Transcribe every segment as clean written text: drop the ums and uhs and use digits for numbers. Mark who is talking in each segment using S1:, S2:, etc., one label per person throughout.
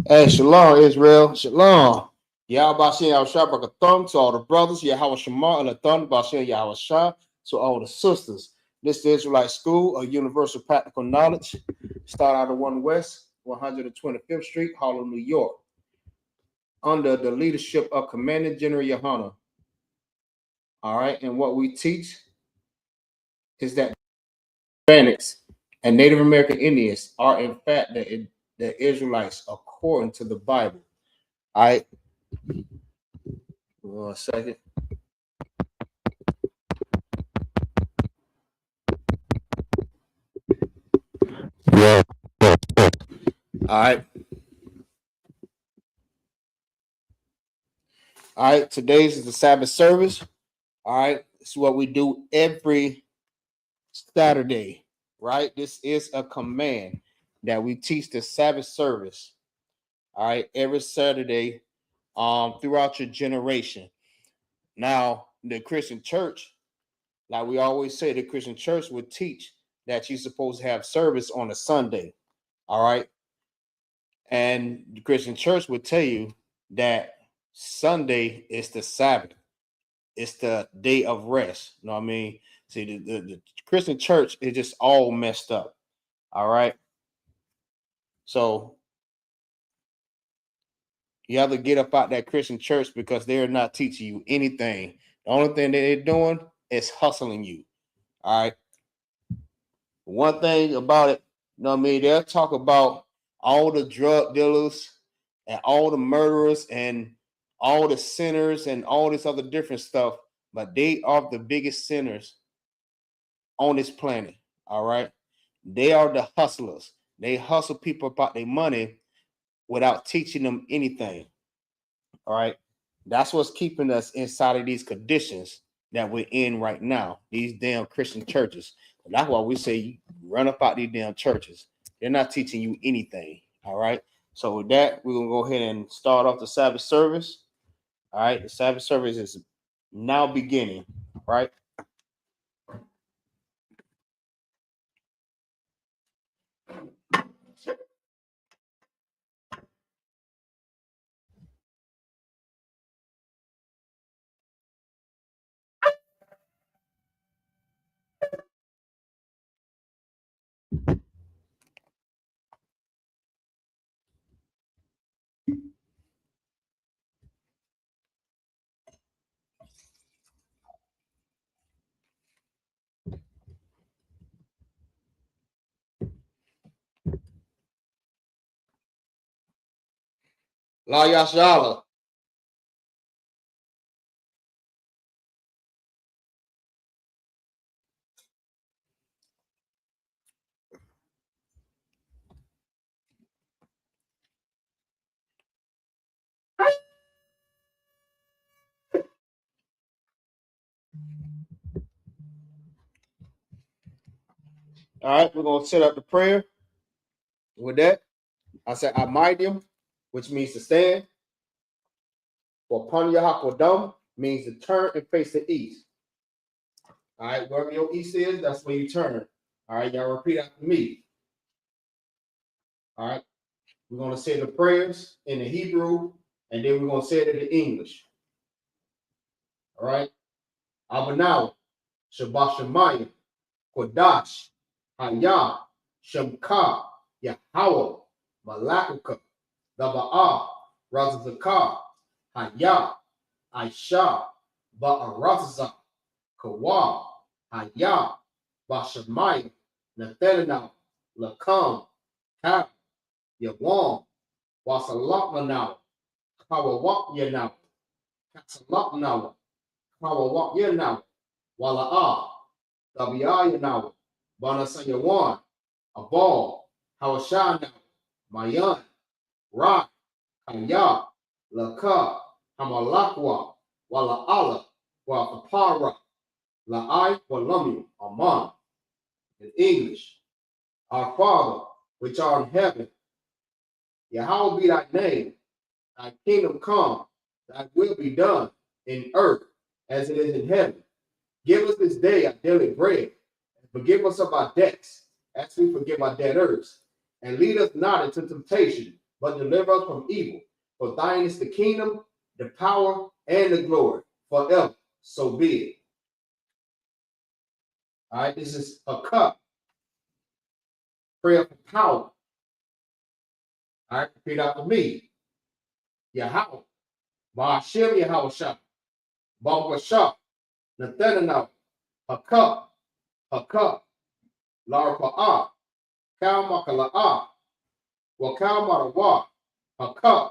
S1: Hey, shalom, Israel. Shalom. Yahweh Bashin Yahweh Shah Barakathon to all the brothers. Yahweh Shema and Athon Bashin Yahweh Shah to all the sisters. This is the Israelite School of Universal Practical Knowledge. Start out of 1 West, 125th Street, Harlem, New York. Under the leadership of Commanding General YAHANNA. All right, and what we teach is that Hispanics and Native American Indians are in fact the Israelites according to the Bible. All right. 1 second. Yeah. All right. All right. Today's is the Sabbath service. All right. This is what we do every Saturday. Right. This is a command that we teach the Sabbath service. All right. Every Saturday throughout your generation. Now, the Christian church, like we always say, the Christian church would teach that you're supposed to have service on a Sunday. All right. And the Christian church would tell you that Sunday is the Sabbath. It's the day of rest. You know what I mean? See, the Christian church is just all messed up. All right. So you have to get up out that Christian church because they're not teaching you anything. The only thing that they're doing is hustling you. All right. One thing about it, you know what I mean? They'll talk about all the drug dealers and all the murderers and all the sinners and all this other different stuff, but they are the biggest sinners on this planet. All right. They are the hustlers. They hustle people about their money without teaching them anything. All right. That's what's keeping us inside of these conditions that we're in right now, these damn Christian churches. That's why we say run up out these damn churches. They're not teaching you anything. All right. So with that, we're gonna go ahead and start off the Sabbath service. All right. The Sabbath service is now beginning. Right. La Yashala. All right, we're gonna set up the prayer. With that, I said Amidium, which means to stand. For Panya Hakodam means to turn and face the east. All right, wherever your east is, that's where you turn. All right, y'all repeat after me. All right, we're gonna say the prayers in the Hebrew, and then we're gonna say it in the English. All right, Abanaw, Shabbat Shemayim, Kodash, Hayah, Shemka, Yahweh, Malakuka, Daba'ah, Razazakah, Hayah, Aisha, Ba'arazazah, Kawa, Hayah, Bashamai, Nathanael, Lakam, Kap, Yawam, Wasalakmanau, Kawawak Yanau, Katsalaknau, Kawawak Yanau, Wala'ah, Tabiayanau, Banasayawan, Abal, Hawashana, Mayan, Rak, Kaya, Laka, Hamalakwa, Wala'ala, Wapapara, La'ai, Walami, Aman. In English, our Father, which art in heaven, Yahweh be thy name, thy kingdom come, thy will be done in earth as it is in heaven. Give us this day our daily bread, and forgive us of our debts, as we forgive our debtors. And lead us not into temptation, but deliver us from evil. For thine is the kingdom, the power, and the glory forever. So be it. All right, this is a cup. Prayer for power. All right, repeat after me. Yahweh, Ma'ashem Yahweh Shah, Baruch Shah, Nathanael, Hakah, Larpa'ah, Kalmakala'ah, Wakalmarawa, Hakah,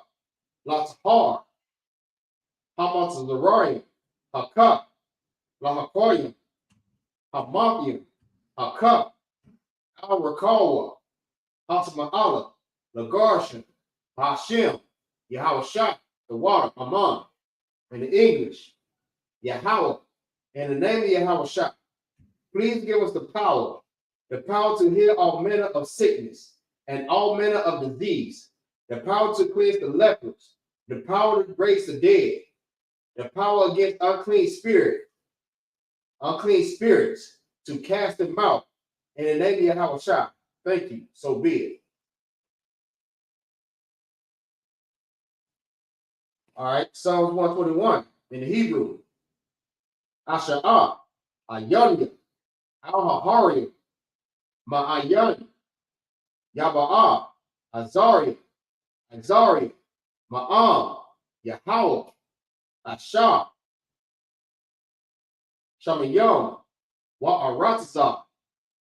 S1: Latahar, Hamatzazariah, Hakah, Lahakoyim, Hamathim, Hakah, Al-Rakawa, Hasama'ala, Lagarshan, Hashem, Yahweh Shah, the water, Aman, in the English, Yahweh, in the name of Yahweh Shah, please give us the power to heal all manner of sickness and all manner of disease, the power to cleanse the lepers, the power to raise the dead, the power against unclean spirits, to cast them out. In the name of Yahweh Shah, thank you. So be it. All right, Psalms 121 in the Hebrew. Asha'ah, Ayanya, Al-Hahariyah, Ma'ayan, Yaba'ah, Azariah, Ma'am, Yahweh, Ashah, Shamayam, Wa'aratza,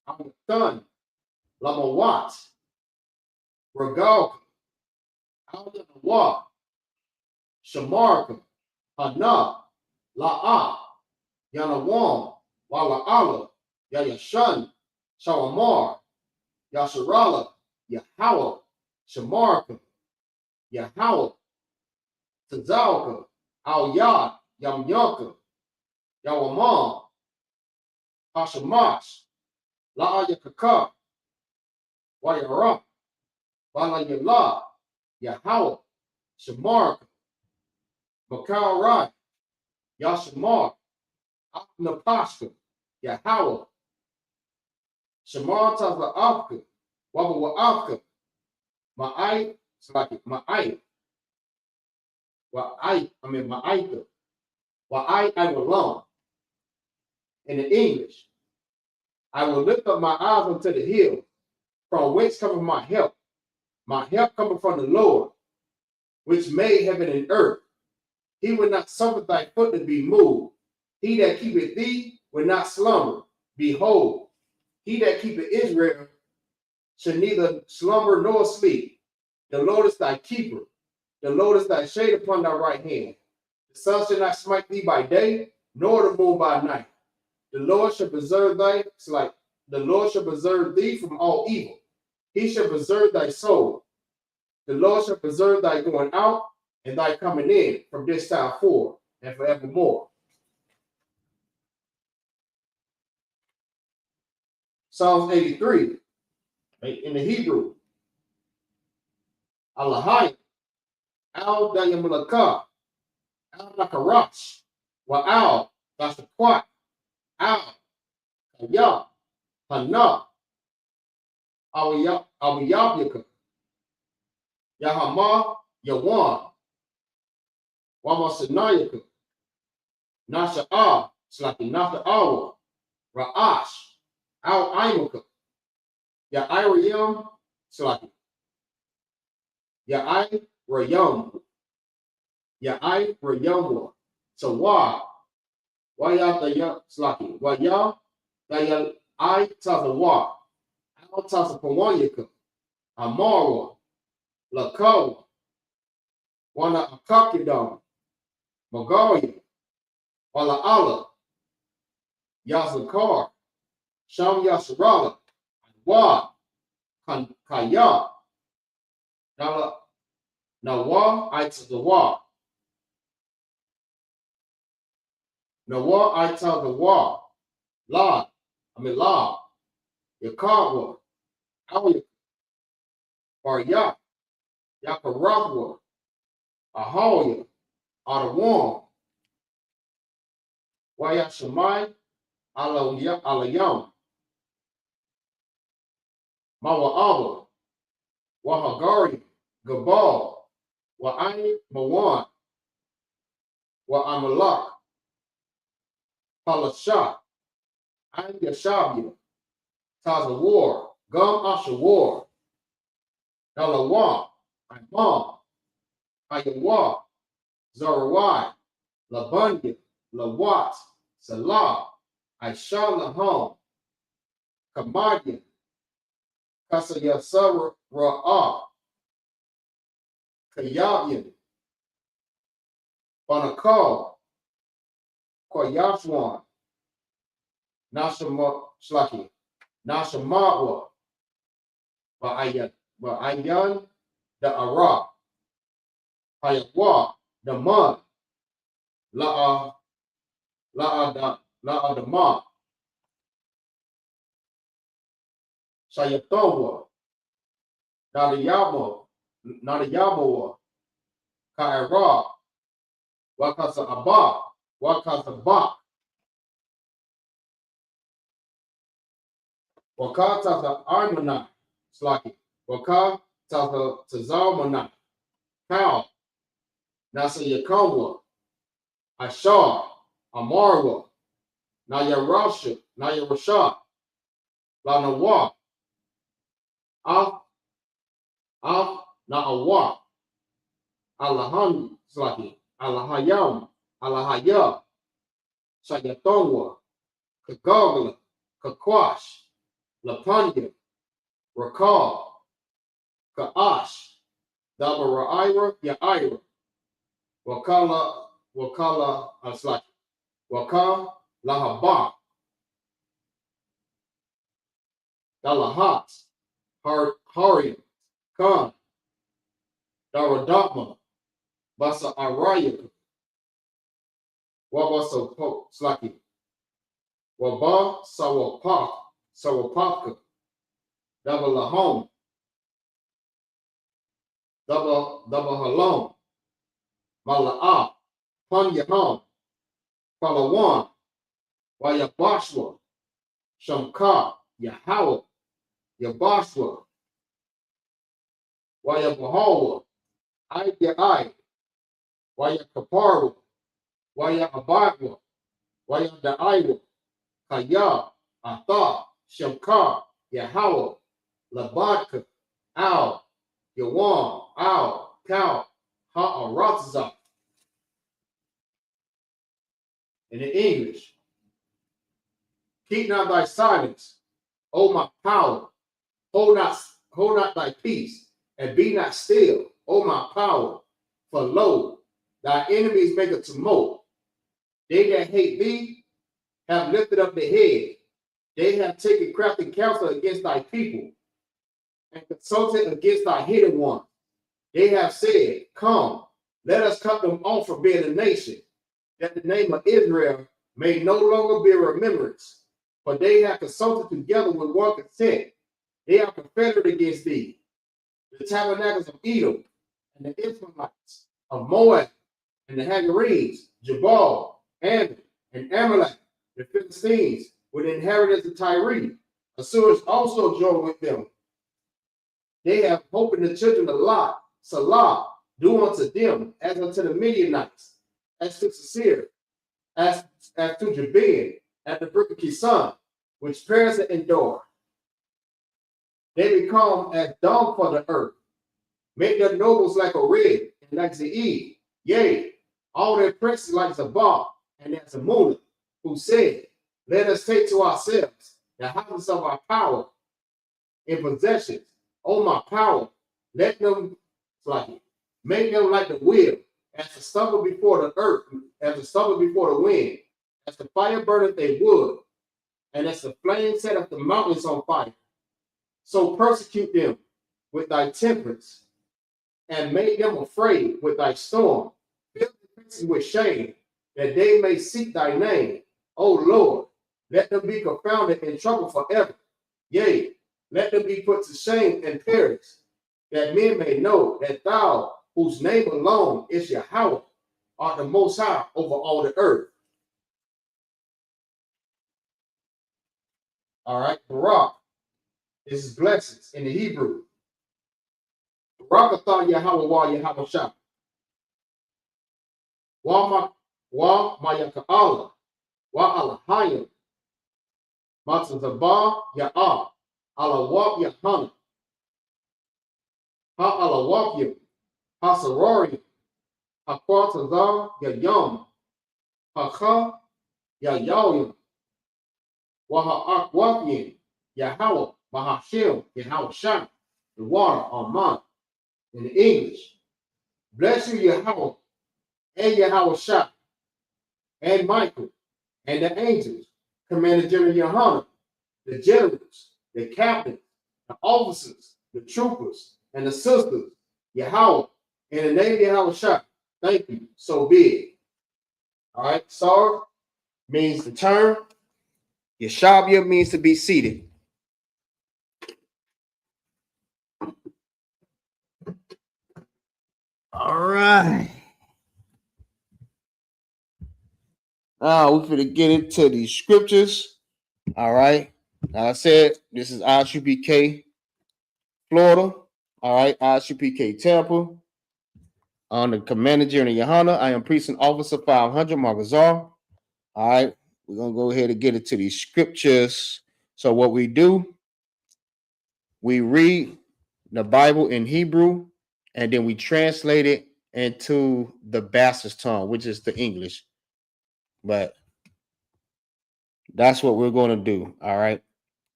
S1: Amathan, Lamawat, Regal, Al-Nawa, Shamarka, Hana, La'ah, Yanawam, Wala'ala, Yayashan, Shawamar, Yasharala, Yahweh, Shamarka, Yahweh, Tazalka, Al-Yad, Yamyanka, Yawamam, Hashamash, La'ayakaka, Wayara, Balayala, Yahweh, Shamarka, Makal Rai, Yashamar, Napashka, Yahweh, Shamar Taza'afka, Wabawa'afka, Ma'ai, Ma'ai, Ma'aita, I will long. In the English, I will lift up my eyes unto the hill, from whence cometh my help. My help cometh from the Lord, which made heaven and earth. He will not suffer thy foot to be moved. He that keepeth thee will not slumber. Behold, he that keepeth Israel shall neither slumber nor sleep. The Lord is thy keeper. The Lord is thy shade upon thy right hand. The sun shall not smite thee by day, nor the moon by night. The Lord shall preserve thee from all evil. He shall preserve thy soul. The Lord shall preserve thy going out and thy coming in from this time forth and forevermore. Psalms 83 in the Hebrew. Alahai, Al Dayamulaka, Al Nakarash, Wa'al, that's the Quat, Al, Kaya, Hana, Awiyabika, Yahama, Yawan, Wamasanayaka, Nasha'ah, Slaki, Nasha'awa, Ra'ash, Al Imaka, Ya'irayam, Slaki, Ya'i Rayam, Ya'i Rayamwa, Sawa, Wayataya, Slaki, Waya, Dayal, I Tazawa, Al Tazapawanyaka, Amara, Lakawa, Wana Akakidam, Magaria, Wala Yazakar, Sham Yasharala, Wa, Kaya, Nawa, Aitazawa, Nawa, Aitazawa, La, Yakawa, Awya, Barya, Yakarabwa, Ahoya, Adawam, Wayashamai, Alayam, Mawa'aba, Wahagari, Gabal, Wa'ani Mawan, Wa'amalak, Palashah, Ain Yashabia, Tazawar, Gum Ashawar, Dalawa, Imam, Ayawa, Zarawai, Labunya, Lawat, Salah, Aisha Laham, Kamadia, Kasayasara Ra'ah, Kayabian, Banakal, Koyashwan, Nashamak, Nashamatwa, Ba'ayan, the Ara, Hayatwa, the Mud, La'a the Ma, Shayatowa, Nadayamoa, Kaira, Wakasa Abba, Wakasa Ba, Wakata the Armana, Slaki, Wakata the Tazalmana, Kal, Nasa Yakamwa, Ashar, Amarwa, Nayarasha, Lanawa, Na'awa, Alahan, Slaki, Alahayam, Alahaya, Shayatonwa, Kagagla, Kakwash, Lapanya, Rakal, Ka'ash, Dabara'ira, Ya'ira, Wakala, Aslaki, Wakal, Lahaba, Dalahat, Hariam, Khan, Daradatma, Basa Araya, Wabasa Slaki, Waba Sawapaka, Dabalahom, Dabahalom, Mala'ah, Panyaham, Palawan, Wayabashwa, Shamka, Yahweh, Yabashwa, Wayabahawa, Ai, Wayakaparwa, Wayabadwa, Wayadaiwa, Kaya, Atha, Shamka, Yahweh, Labadka, Al, Yawan, Al, Kal, Ha'arazah. In the English, keep not thy silence, O my power, hold not thy peace, and be not still, O my power, for lo, thy enemies make a tumult. They that hate thee have lifted up their head. They have taken crafty counsel against thy people, and consulted against thy hidden one. They have said, come, let us cut them off from being a nation, that the name of Israel may no longer be remembrance. For they have consulted together with one consent. They are confederate against thee, the tabernacles of Edom, and the Israelites of Moab, and the Hagarenes, Jabal, Ammon, and Amalek, the Philistines, with the inheritance of Tyre. Assyrians also joined with them. They have hope in the children of Lot, Salah, do unto them as unto the Midianites, as to Sisera, as to Jabin, at the brook of Kison, which parents endure. They become as dung for the earth. Make their nobles like a red, and like Zeid. Yea, all their princes like Zabal, and that's Amunah, who said, let us take to ourselves the houses of our power in possessions. O my power, let them make them like the wheel, as the stubble before the earth, as the stubble before the wind, as the fire burneth a wood, and as the flame set up the mountains on fire. So persecute them with thy temperance, and make them afraid with thy storm. Fill the princes with shame, that they may seek thy name. O Lord, let them be confounded in trouble forever. Yea, let them be put to shame and perish, that men may know that thou, whose name alone is Yahweh, art the most high over all the earth. All right, Barak. This is blessings in the Hebrew. Barak Barakatha Yahweh Wa Yahweh Shah. Wa Mayaka Allah. Wa Alahayim. Matzazabah Ya'ah. Alawak Yahanna. Ha Alawak Yim. Ha Sorori. Ha Kwatazar Yayam. Ha Kha Yayawim. Wa Ha Akwafim. Yahweh. Mahashim. Yahweh Shah. The water on mine. In the English. Bless you, Yahweh. And Yahweh Shah. And Michael. And the angels. Commander General Yahanna. The generals. The captains. The officers. The troopers. And the sisters. Yahweh. In the name of Yahweh Shah. Thank you. So be it. All right. Sar means to turn. Yeshabia means to be seated. All right. Now we're going to get into these scriptures. All right. Like I said, this is I.S.U.P.K, Florida. All right. I.S.U.P.K, Tampa. On the Commander General YAHANNA. I am Precinct Officer 500, MAGAZAR. All right. We're going to go ahead and get into these scriptures. So what we do, we read the Bible in Hebrew, and then we translate it into the bastard's tongue, which is the English. But that's what we're going to do. All right.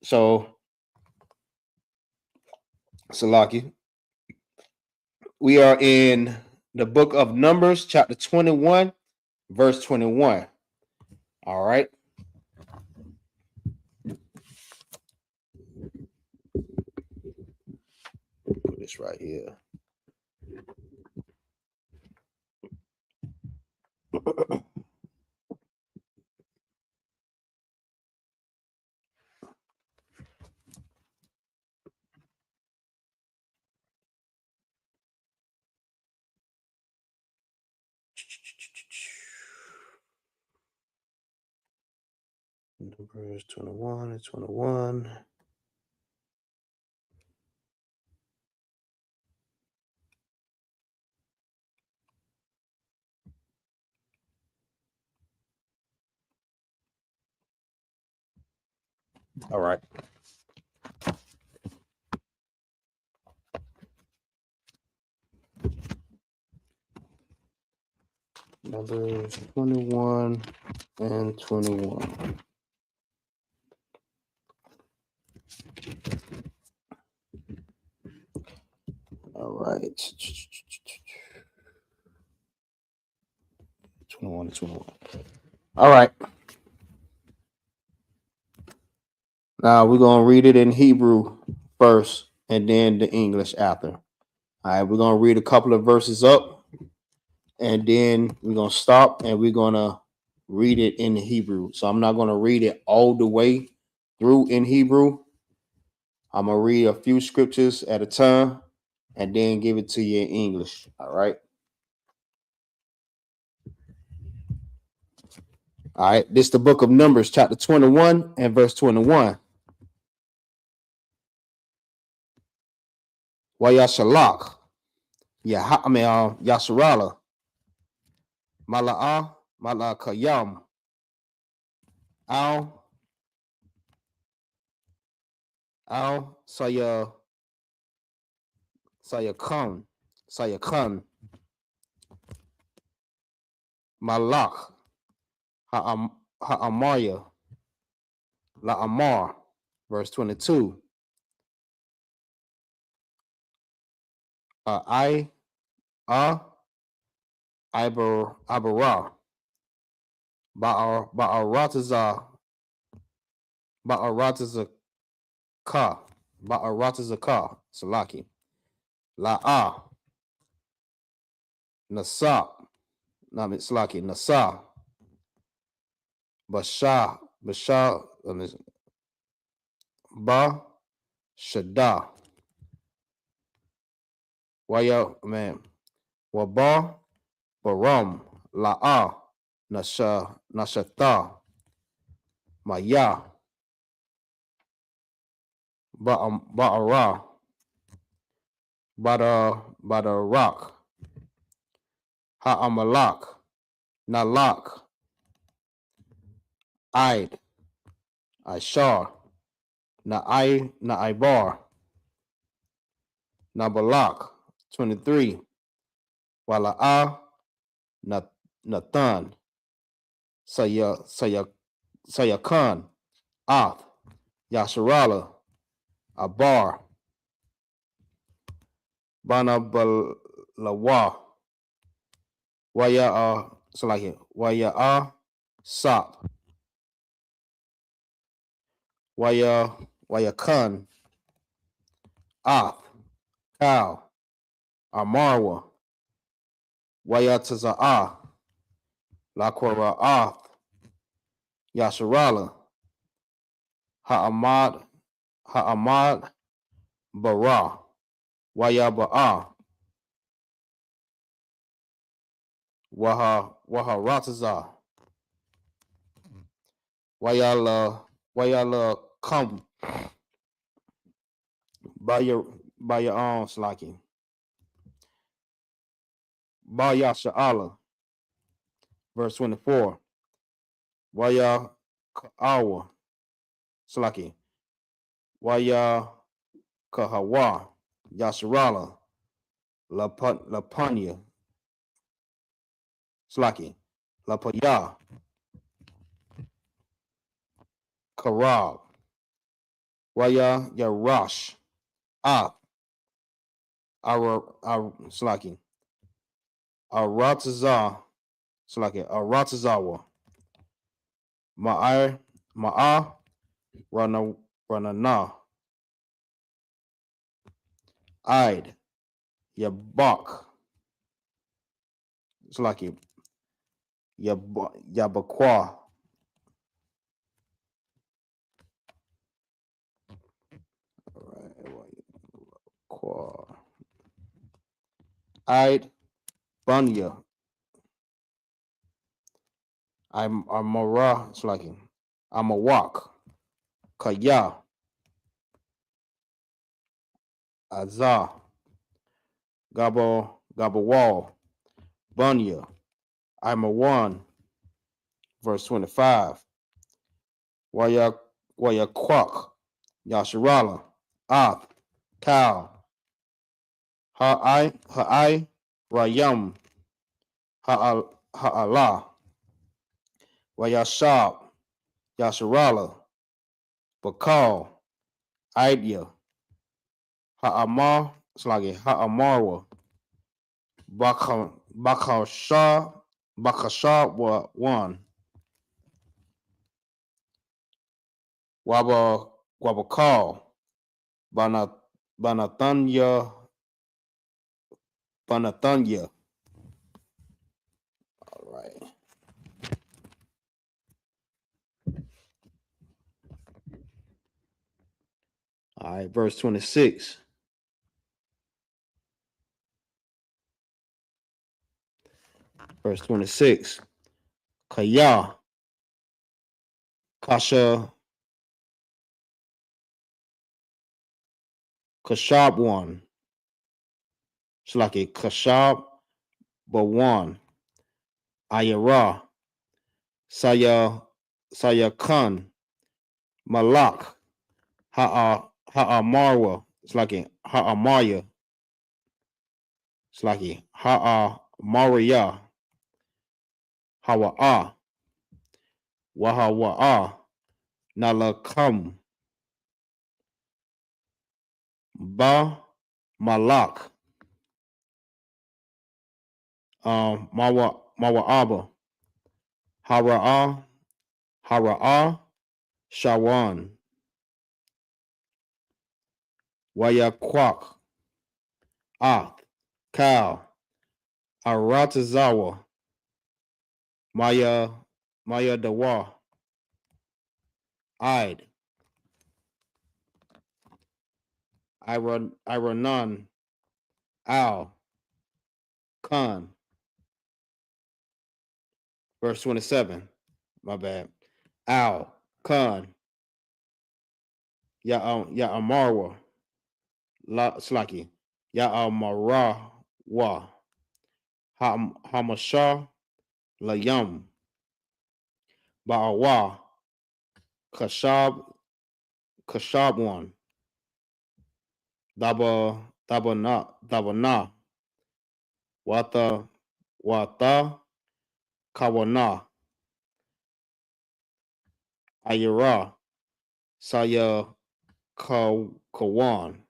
S1: So, Salaki, we are in the book of Numbers, chapter 21, verse 21. All right. Put this right here. Numbers 21 and 21. All right. Numbers 21 and 21. All right. 21 and 21. All right. Now we're going to read it in Hebrew first and then the English after. All right. We're going to read a couple of verses up and then we're going to stop and we're going to read it in Hebrew. So I'm not going to read it all the way through in Hebrew. I'm going to read a few scriptures at a time and then give it to you in English. All right. All right. This is the book of Numbers, chapter 21 and verse 21. Yashalak. Yasharala. Mala'ah. Mala'akayam. Al Sayakam. Malach. Ha'amaya. La'amar. Verse 22. Ibarah. Ba'aratazah. Ba'aratazakah. Salaki. La'ah. Nasab. Salaki. Nasah. Bashar. Ba Shada. Waya man. Waba Baram La'a Nashata Maya Ba'ara by the rock. Ha'amalak, Nalak, Id, Ishar, Naibar, Nabalak, 23, Wala'ah, Nathan, Sayakan, Ath, Yasharala, Abar, Banabalawa, Waya'a, Sop, Wayakan, Ath, Kal, Amarwa, Wayataza'ah, Laquara'ath, Yasharala, Ha'amad, Bara, Wayaba'ah, Waharatazah, Wayala come by your own slacking. Baya Sha'ala, verse 24. Waya Ka'awa, slacking. Waya Kahawa, Yasharala, Lapanya, slacking. Lapaya, Karab, Waya Yarash, slacking. Aratazawa, Ma'a, Ranana, Id, Yabak, slacking. Yabakwa, Id, Bunya, I'm Amara, slacking. I'm a walk. Kaya, Azah, Gabawal, Bunya, I'm a one, verse 25. Waya Kwak, Yasharala, Ath, Kal, Ha'ai, Rayam, Ha'ala, Wayashab, Yasharala, Bakal, Idea, Ha'amar, Ha'amarwa, Bakashah wa one. Wabakal, Banatanya. All right. All right, verse 26. Verse 26. Kaya, Kasha, Kashab one. Shlaki Kashab Bawan. Ayara. Sayakan. Malak. Ha'amarwa. Shlaki Ha'amarya. Shlaki Ha'amariya. Hawa'a. Wahawa'a. Nalakam. Ba Malak. Mawa'aba. Hara'a, Shawan, Wayakwak, Kal, Aratazawa, Maya Dawa, Id, Iranan, Al, Khan, verse 27, my bad, Al, Khan, Ya Amarwa, Slaki, Ya'amara wa Hamasha Layam Ba'awa Kashabwan Dabana Wata Kawana Ayara Saya Kawan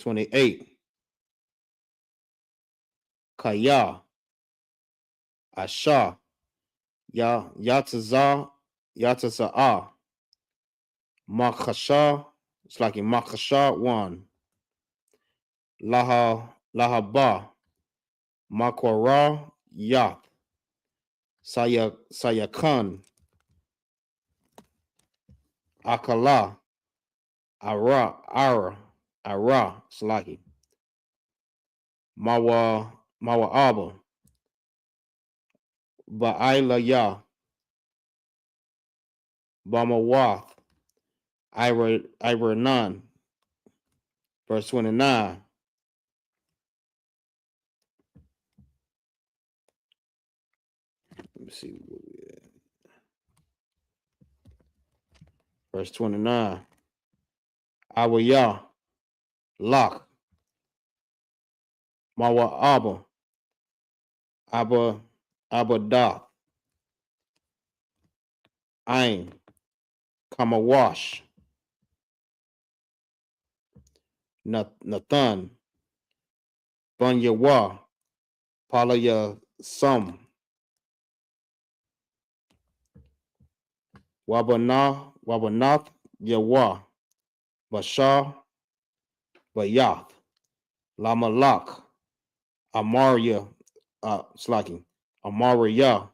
S1: 28 Kaya Asha Yataza'a Makasha, it's like in Makasha 1 Lahaba Makwara Yath Sayakan Akala Ara Slaki Mawa Aba Ba'ila Ya Bamawath Ira Nun verse 29 let me see verse 29 Awaya Lak Mawa Abada Ain Kamawash Nathan Bunyawa Palaya Sum Wabanath Yawa Bashar Bayath Lamalak Amaria Slacking Amaria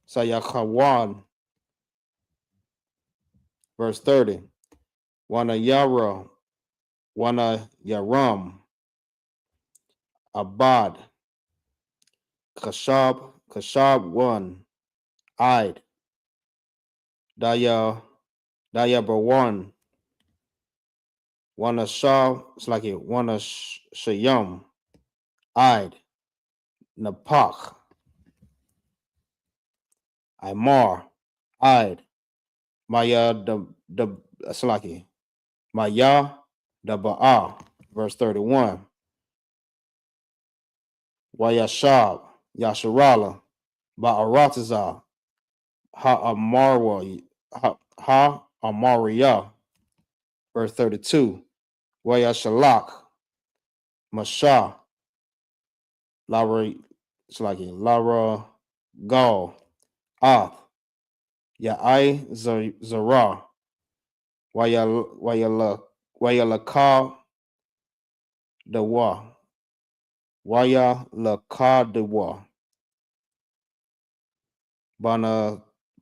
S1: Sayakawan verse 30 Wana Yaram Abad Kashab 1 Id Daya Bawan Wana Shah Slacking Wana Shayam Id Napak Imar Id Maya the Slaki Maya the Ba'a verse 31 Wayashab Yasharala Ba'arataza Ha Amaria verse 32 Wayashalak Masha Lara Slaki Lara Gal Ath Ya'ai Zara Wayalaka Dewa Wayalaka Dewa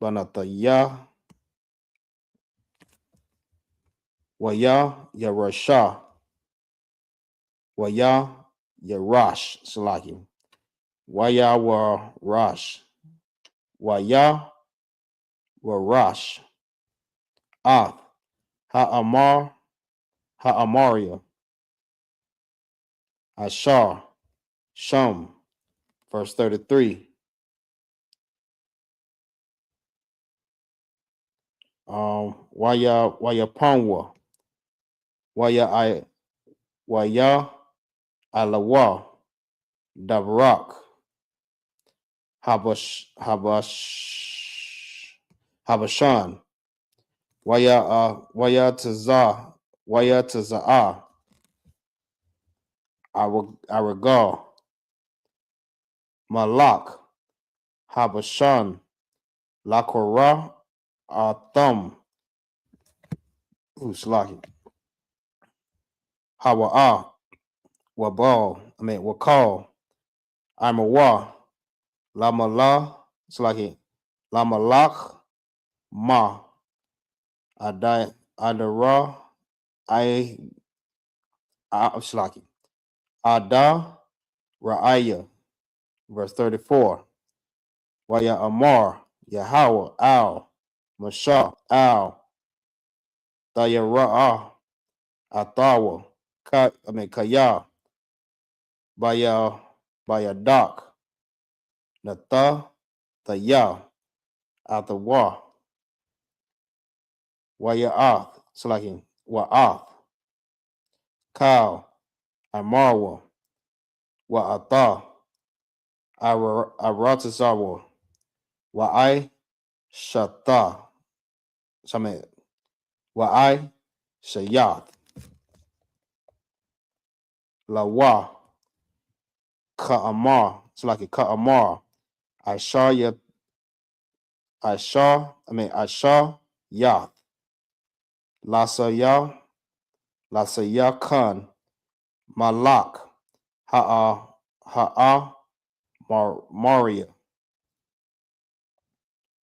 S1: Banataya Waya Yarasha Waya Yarash Salaki Waya Warash Waya Warash Ath Ha'amaria Ashar Shum verse 33 Waya Panwa Waya Alawa Dabrak Habashan Waya Taza'a Aragal Malak Habashan Lakora Thumb Uslaki Hawa'a Wakal Amawa Lamala Slaki Lamalak Ma Adara Slaki Ada Ra'aya verse 34 Waya Amar Yahweh Al Mashah Al Dayara'ah Athawa, Kaya, Bayadak, Natha, Taya, Athawa, Wayaath, Salakin, Wa'ath, Kal, Amarwa, Wa'atha, Aratazawa, Wa'ai, Shata, Samet, Wa'ai, Shayath, Lawa, Ka'amar, Salakin, Ka'amar, Aishar, Yath, Lasaya Khan, Malak, Ha'a, Maria,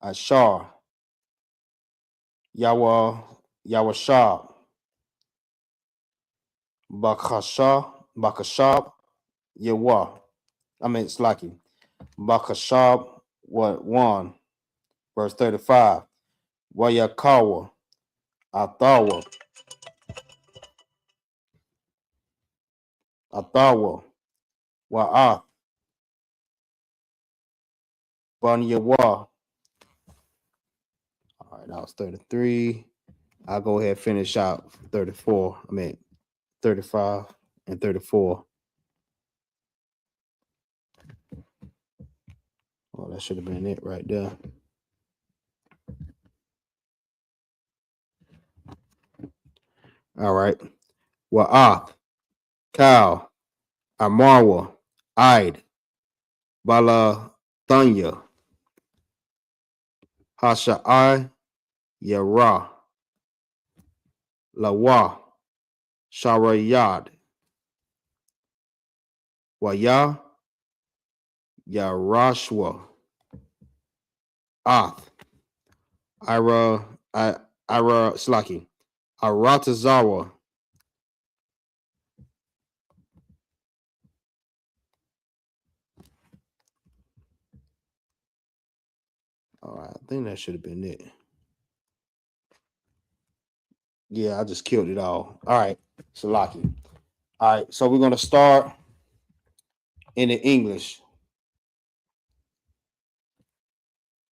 S1: Ashar, Yawashab, Bakashab, Yawa. It's like Bakashab, what 1, verse 35. Wayakawa, Athawa, Wa'ath, Banyawa. All right, that was 33. I'll go ahead and finish out 34. 35 and 34. Oh, that should have been it right there. All right. Wa'ath, Kal, Amarwa, Id, Bala Thanya, Hasha'ai, Yara, Lawa, Sharayad, Waya, Yarashwa, Ath, Ira Slaki, Aratazawa, all right, I think that should have been it. Yeah, I just killed it all. All right, Salaki. All right, so we're going to start in the English.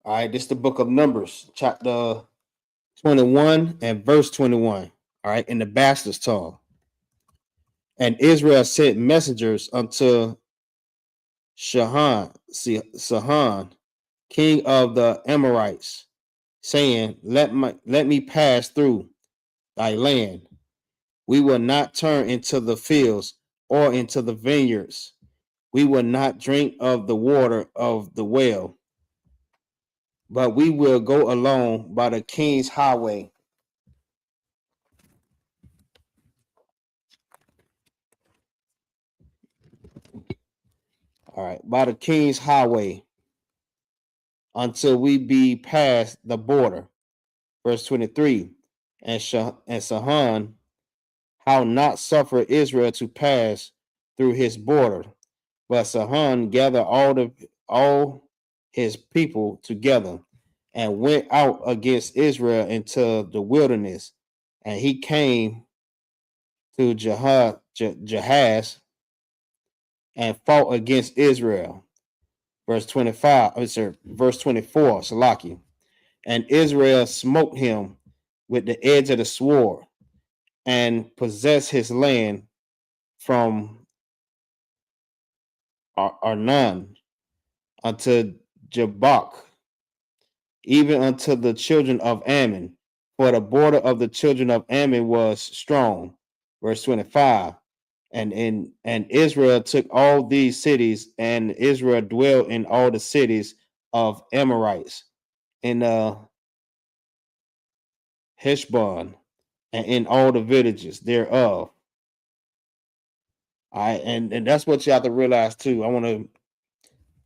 S1: All right, this is the book of Numbers, chapter 21 and verse 21. All right, in the bastard's tongue. And Israel sent messengers unto Sihon, king of the Amorites, saying, Let me pass through thy land. We will not turn into the fields or into the vineyards. We will not drink of the water of the well, but we will go along by the king's highway. All right, by the king's highway until we be past the border. Verse 23. And Sihon, how not suffer Israel to pass through his border, but Sihon gathered all his people together and went out against Israel into the wilderness, and he came to Jahaz and fought against Israel. Verse 24, Salaki. And Israel smote him with the edge of the sword and possessed his land from Arnon unto Jabbok, even unto the children of Ammon, for the border of the children of Ammon was strong. Verse 25. And Israel took all these cities, and Israel dwelt in all the cities of Amorites, in Heshbon, and in all the villages thereof. All right, and that's what you have to realize too. I want to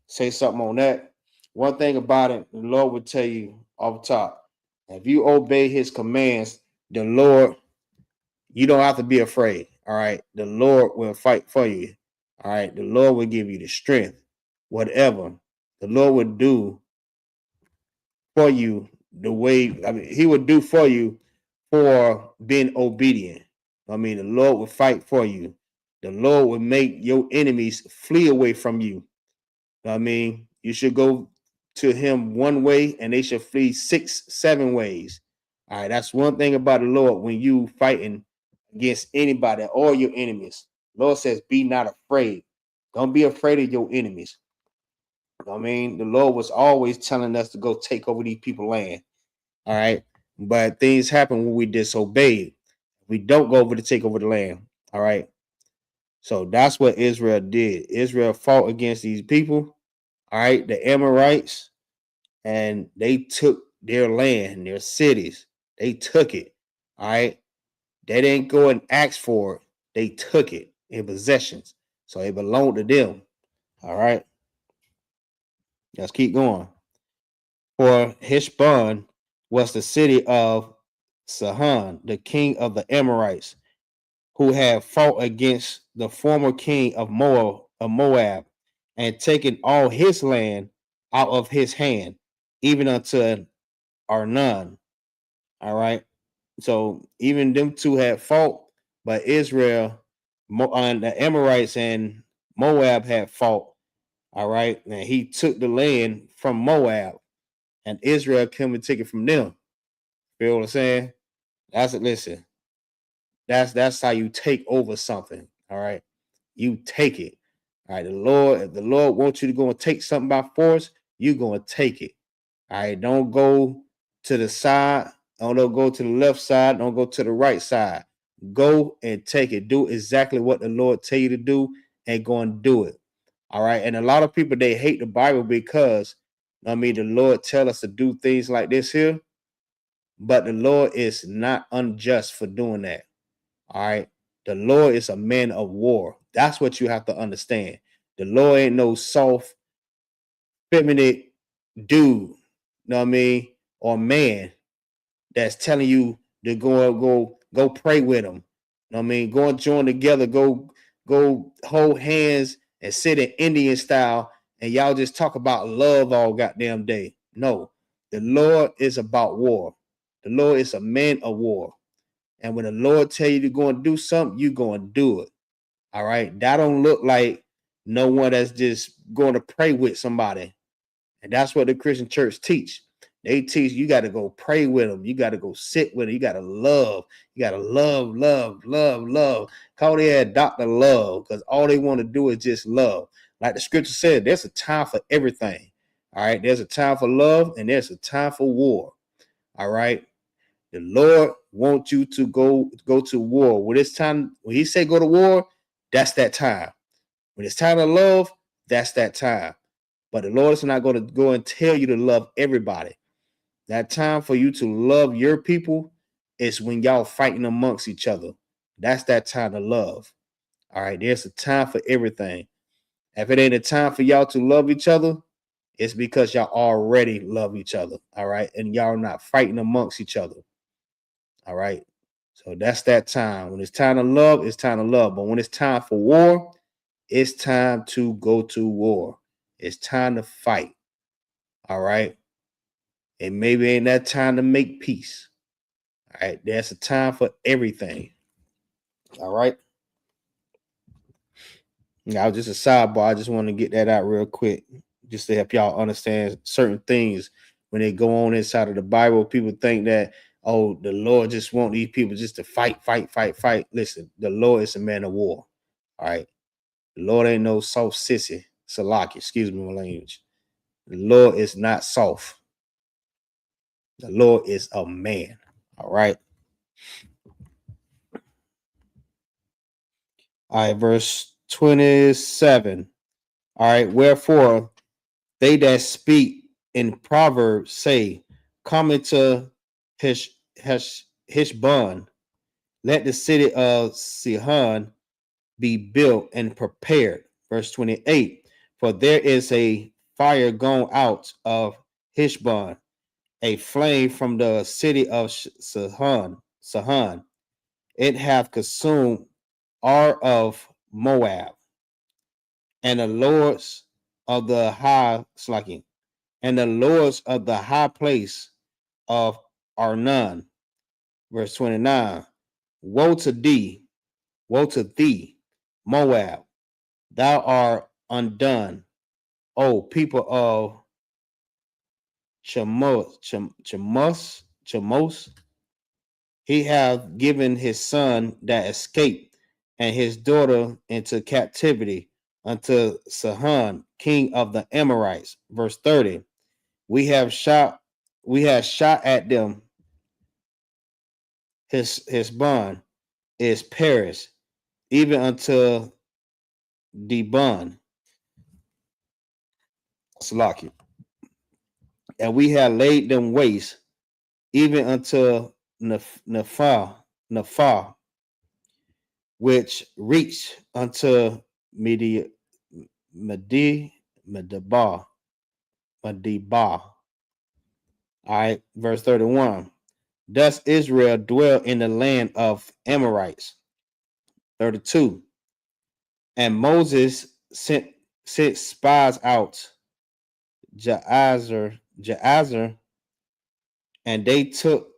S1: say something on that. One thing about it, the Lord will tell you off the top. If you obey his commands, the Lord, you don't have to be afraid. All right. The Lord will fight for you. All right. The Lord will give you the strength. Whatever the Lord would do for you, the way he would do for you for being obedient. I mean, the Lord will fight for you. The Lord will make your enemies flee away from you. I mean, you should go to him one way and they should flee 6, 7 ways. All right, that's one thing about the Lord when you fighting against anybody, all your enemies. Lord says, be not afraid. Don't be afraid of your enemies. I mean, the Lord was always telling us to go take over these people's land. All right. But things happen when we disobey. We don't go over to take over the land. All right. So that's what Israel did. Israel fought against these people. All right. The Amorites, and they took their land, their cities. They took it. All right. They didn't go and ask for it. They took it in possessions. So it belonged to them. All right. Let's keep going. For Heshbon was the city of Sihon, the king of the Amorites, who had fought against the former king of Moab, and taken all his land out of his hand, even unto Arnon. All right. So even them two had fought, but Israel and the Amorites and Moab had fought. All right. And he took the land from Moab, and Israel came and took it from them. You know what I'm saying? That's it. Listen, that's how you take over something. All right. You take it. All right. If the Lord wants you to go and take something by force, you going to take it. All right. Don't go to the side. Don't go to the left side. Don't go to the right side. Go and take it. Do exactly what the Lord tell you to do and go and do it. All right. And a lot of people, they hate the Bible because, I mean, the Lord tell us to do things like this here, but the Lord is not unjust for doing that. All right. The Lord is a man of war. That's what you have to understand. The Lord ain't no soft, feminine dude, you know what I mean, or man that's telling you to go pray with him. You know what I mean? Go and join together, go hold hands and sit in Indian style, and y'all just talk about love all goddamn day. No, the Lord is about war. The Lord is a man of war. And when the Lord tell you to go and do something, you go and do it. All right. That don't look like no one that's just going to pray with somebody. And that's what the Christian church teach. They teach you got to go pray with them. You got to go sit with them. You got to love. You got to love, love, love, love. Call their Dr. Love, because all they want to do is just love. Like the scripture said, there's a time for everything. All right. There's a time for love and there's a time for war. All right. The Lord wants you to go to war. When it's time, when he say go to war, that's that time. When it's time to love, that's that time. But the Lord is not going to go and tell you to love everybody. That time for you to love your people is when y'all fighting amongst each other. That's that time to love. All right. There's a time for everything. If it ain't a time for y'all to love each other, it's because y'all already love each other. All right. And y'all not fighting amongst each other. All right. So that's that time. When it's time to love, it's time to love. But when it's time for war, it's time to go to war. It's time to fight. All right. And maybe ain't that time to make peace. All right. There's a time for everything. All right. Now, just a sidebar. I just want to get that out real quick, just to help y'all understand certain things when they go on inside of the Bible. People think that, oh, the Lord just want these people just to fight, fight, fight, fight. Listen, the Lord is a man of war. All right. The Lord ain't no soft sissy. Salaki, excuse me my language. The Lord is not soft. The Lord is a man. All right. All right, verse 27. All right, wherefore they that speak in Proverbs say, come into Heshbon, let the city of Sihon be built and prepared. Verse 28. For there is a fire gone out of Heshbon, a flame from the city of Sihon. It hath consumed Ar of Moab, and the lords of the high slacking, and the lords of the high place of Arnon. Verse 29.
S2: Woe to thee, Moab, thou art undone, O people of Chemos. He hath given his son that escaped, and his daughter into captivity unto Sihon, king of the Amorites. Verse 30. We have shot at them. His bond is perished, even unto Dibon, Salaki. And we have laid them waste, even unto Nephah, which reached unto Medeba. All right, verse 31. Thus Israel dwell in the land of Amorites. 32. And Moses sent spies out Jaazar, and they took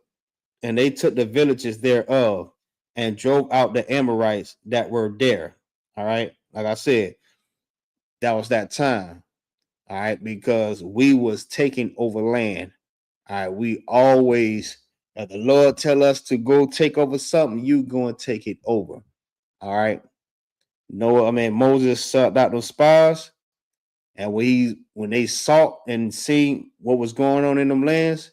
S2: the villages thereof and drove out the Amorites that were there. All right, like I said, that was that time. All right, because we was taking over land. All right, we always, if the Lord tell us to go take over something, you go and take it over. All right. Moses sought out those spies, and when they sought and seen what was going on in them lands,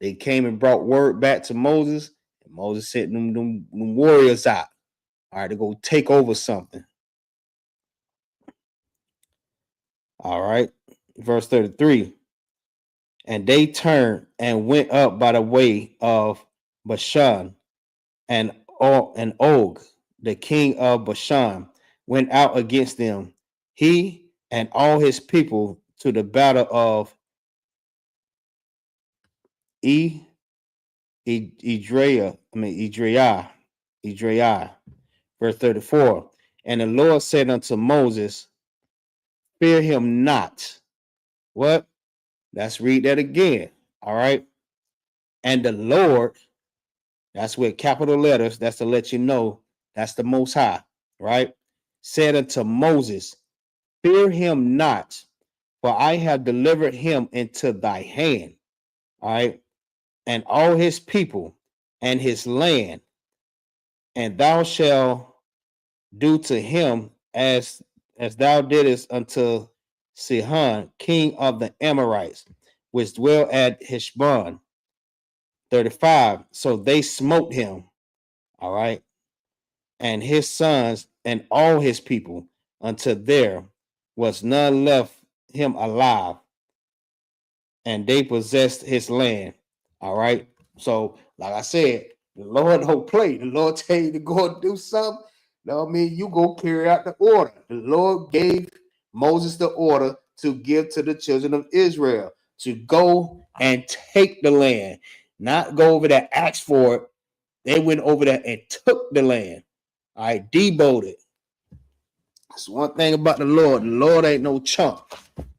S2: they came and brought word back to Moses, and Moses sent them warriors out. All right, to go take over something. All right, verse 33. And they turned and went up by the way of Bashan, and Og, the king of Bashan, went out against them, he and all his people, to the battle of Edrei. Verse 34. And the Lord said unto Moses, fear him not. What? Let's read that again. All right. And the Lord, that's with capital letters, that's to let you know that's the Most High, right? Said unto Moses, fear him not, for I have delivered him into thy hand. All right. And all his people and his land, and thou shalt do to him as thou didst unto Sihon, king of the Amorites, which dwell at Heshbon. 35. So they smote him, all right, and his sons and all his people, until there was none left him alive, and they possessed his land. All right. So, like I said, the Lord don't play. The Lord tell you to go and do something. No, I mean, you go carry out the order. The Lord gave Moses the order to give to the children of Israel to go and take the land, not go over there, ask for it. They went over there and took the land. All right, deboed it. That's one thing about the Lord. The Lord ain't no chump.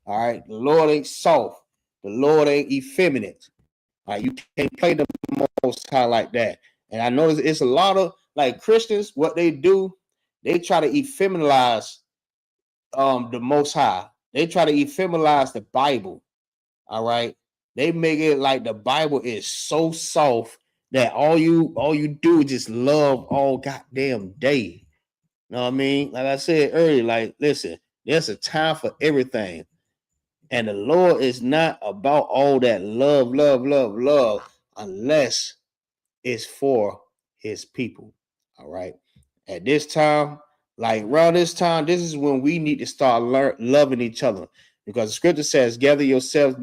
S2: All right, the Lord ain't soft. The Lord ain't effeminate. All right, you can't play the Most High like that. And I notice it's a lot of like Christians. What they do, they try to effeminize the Most High. They try to effeminize the Bible. All right, they make it like the Bible is so soft that all you do is just love all goddamn day. You know what I mean? Like I said earlier, like listen, there's a time for everything. And the Lord is not about all that love, unless it's for his people. All right. At this time, like around this time, this is when we need to start loving each other. Because the scripture says, gather yourself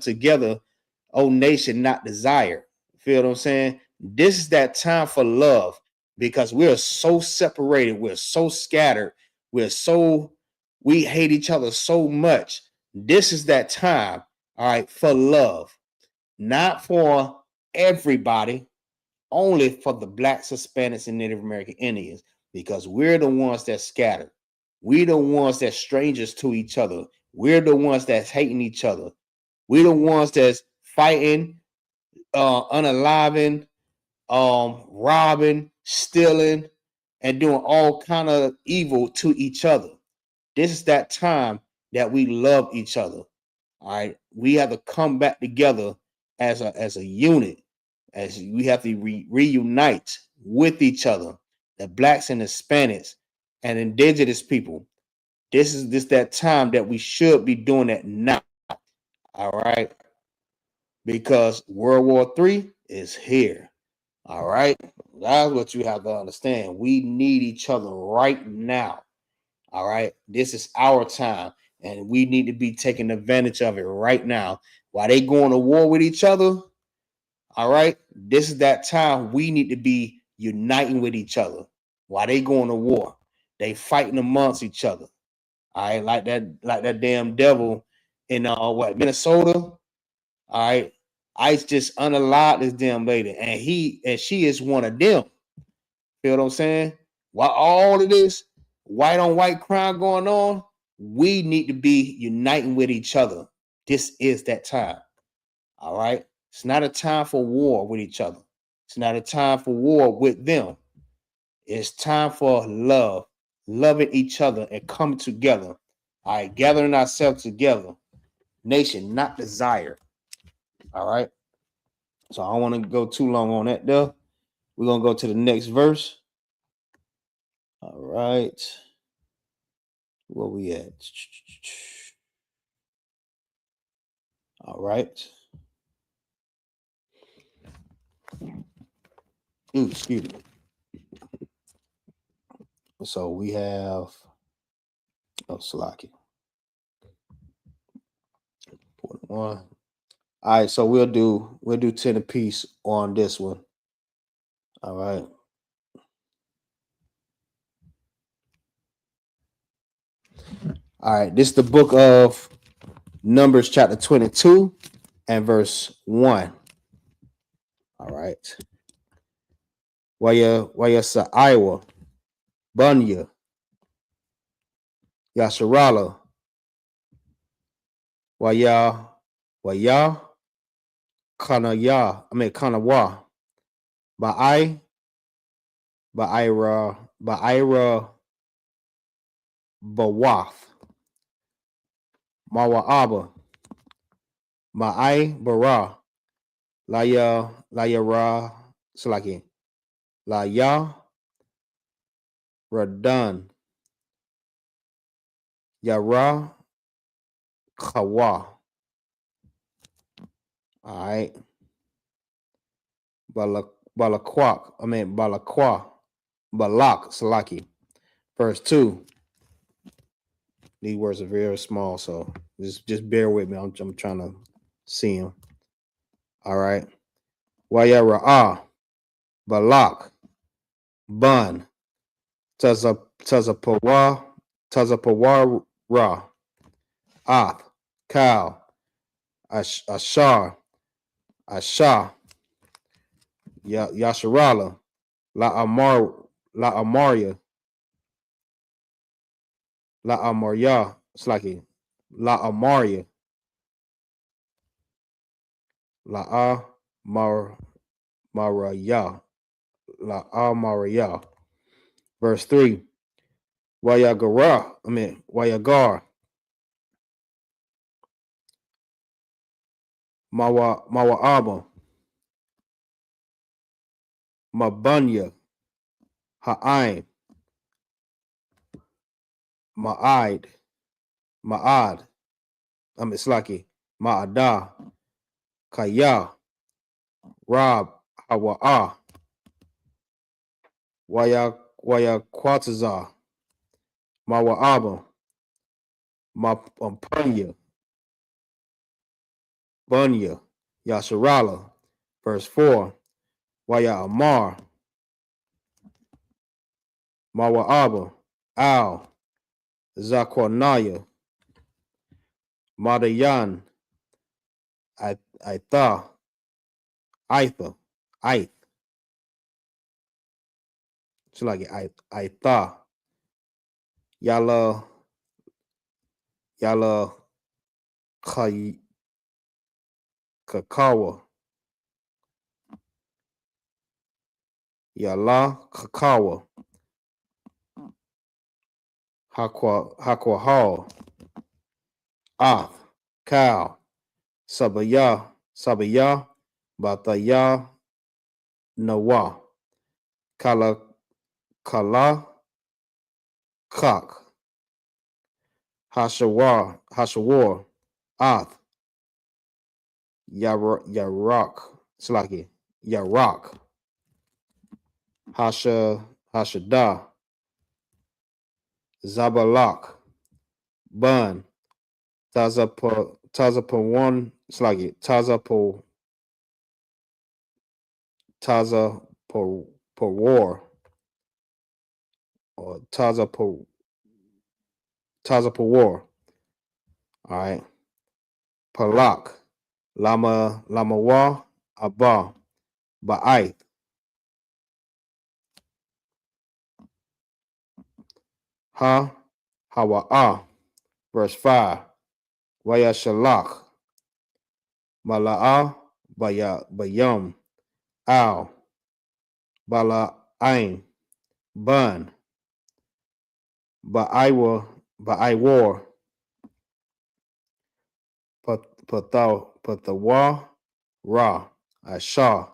S2: together, O nation, not desire. Feel what I'm saying? This is that time for love, because we're so separated, we're so scattered, we hate each other so much. This is that time, all right, for love, not for everybody, only for the Blacks, Hispanics, and Native American Indians, because we're the ones that scattered. We're the ones that's strangers to each other. We're the ones that's hating each other. We're the ones that's fighting, unaliving, robbing, stealing, and doing all kind of evil to each other. This is that time that we love each other. All right, we have to come back together as a unit, as we have to reunite with each other, the blacks and Hispanics and indigenous people. This is that time that we should be doing that now. All right, because World War III is here. All right, that's what you have to understand. We need each other right now. All right, this is our time, and we need to be taking advantage of it right now. While they going to war with each other, all right, this is that time we need to be uniting with each other. While they going to war, they fighting amongst each other. All right, like that damn devil in Minnesota. All right, ICE just unalive this damn lady, and she is one of them. Feel what I'm saying? While all of this white on white crime going on, we need to be uniting with each other. This is that time. All right. It's not a time for war with each other. It's not a time for war with them. It's time for love, loving each other and coming together. All right. Gathering ourselves together. Nation, not desire. All right. So I don't want to go too long on that though. We're going to go to the next verse. All right. Where we at? All right. Ooh, excuse me. So we have Salaki. 41. All right, so we'll do 10 apiece on this one. All right. All right, this is the book of Numbers, chapter 22 and verse 1. All right. Waya sa Iowa, Bunya, Yasharala, Waya, Kanawa, Ba'ira, Bawath, Mawa'aba, Ma'ai Bara, Layara, Salaki, Laya, Radan, Yara, Kawa. All right. Balak, Balak, Salaki. Verse 2. These words are very small, so just bear with me. I'm trying to see them. All right. Wayara, Balak, Bun, Tazapawa, Ra, Ath, Kal, Ashar, Asha, Yasharala, La Amaria, it's like La Amaria, La Maraya, La Amaria. Verse 3. Wayagar, Mawa'aba, Mabunya, Ha'ain, Ma'ad, it's like Ma'ada, Kaya, Rab, Hawa'a, Wayaquatazar, Mawa'aba, Mapunya, Bunya, Yasharala. Verse 4. Waya Amar, Mawa'aba, Al, Zakwanaya, Madayan, Aitha, Ith. It's like Aitha, Yala, Kakawa, Yala Kakawa, Hakwa Hall, Ath, Kal, Sabaya, Bataya, Nawa, Kala, Kak, Hashawar, Ath, Yarak, Slaki, Yarak, Hashada, Zabalak, Bun, Tazapo 1, Slaki, Tazapo War, or Tazapo War. All right. Palak, Lamawa, Abba, Ba'aith, Hawa'ah, verse 5. Wayashalak, Mala'ah, Bayam, Al, Bala'ain, Bun, Ba'aiwar, Pathawa, Ra, Ashah,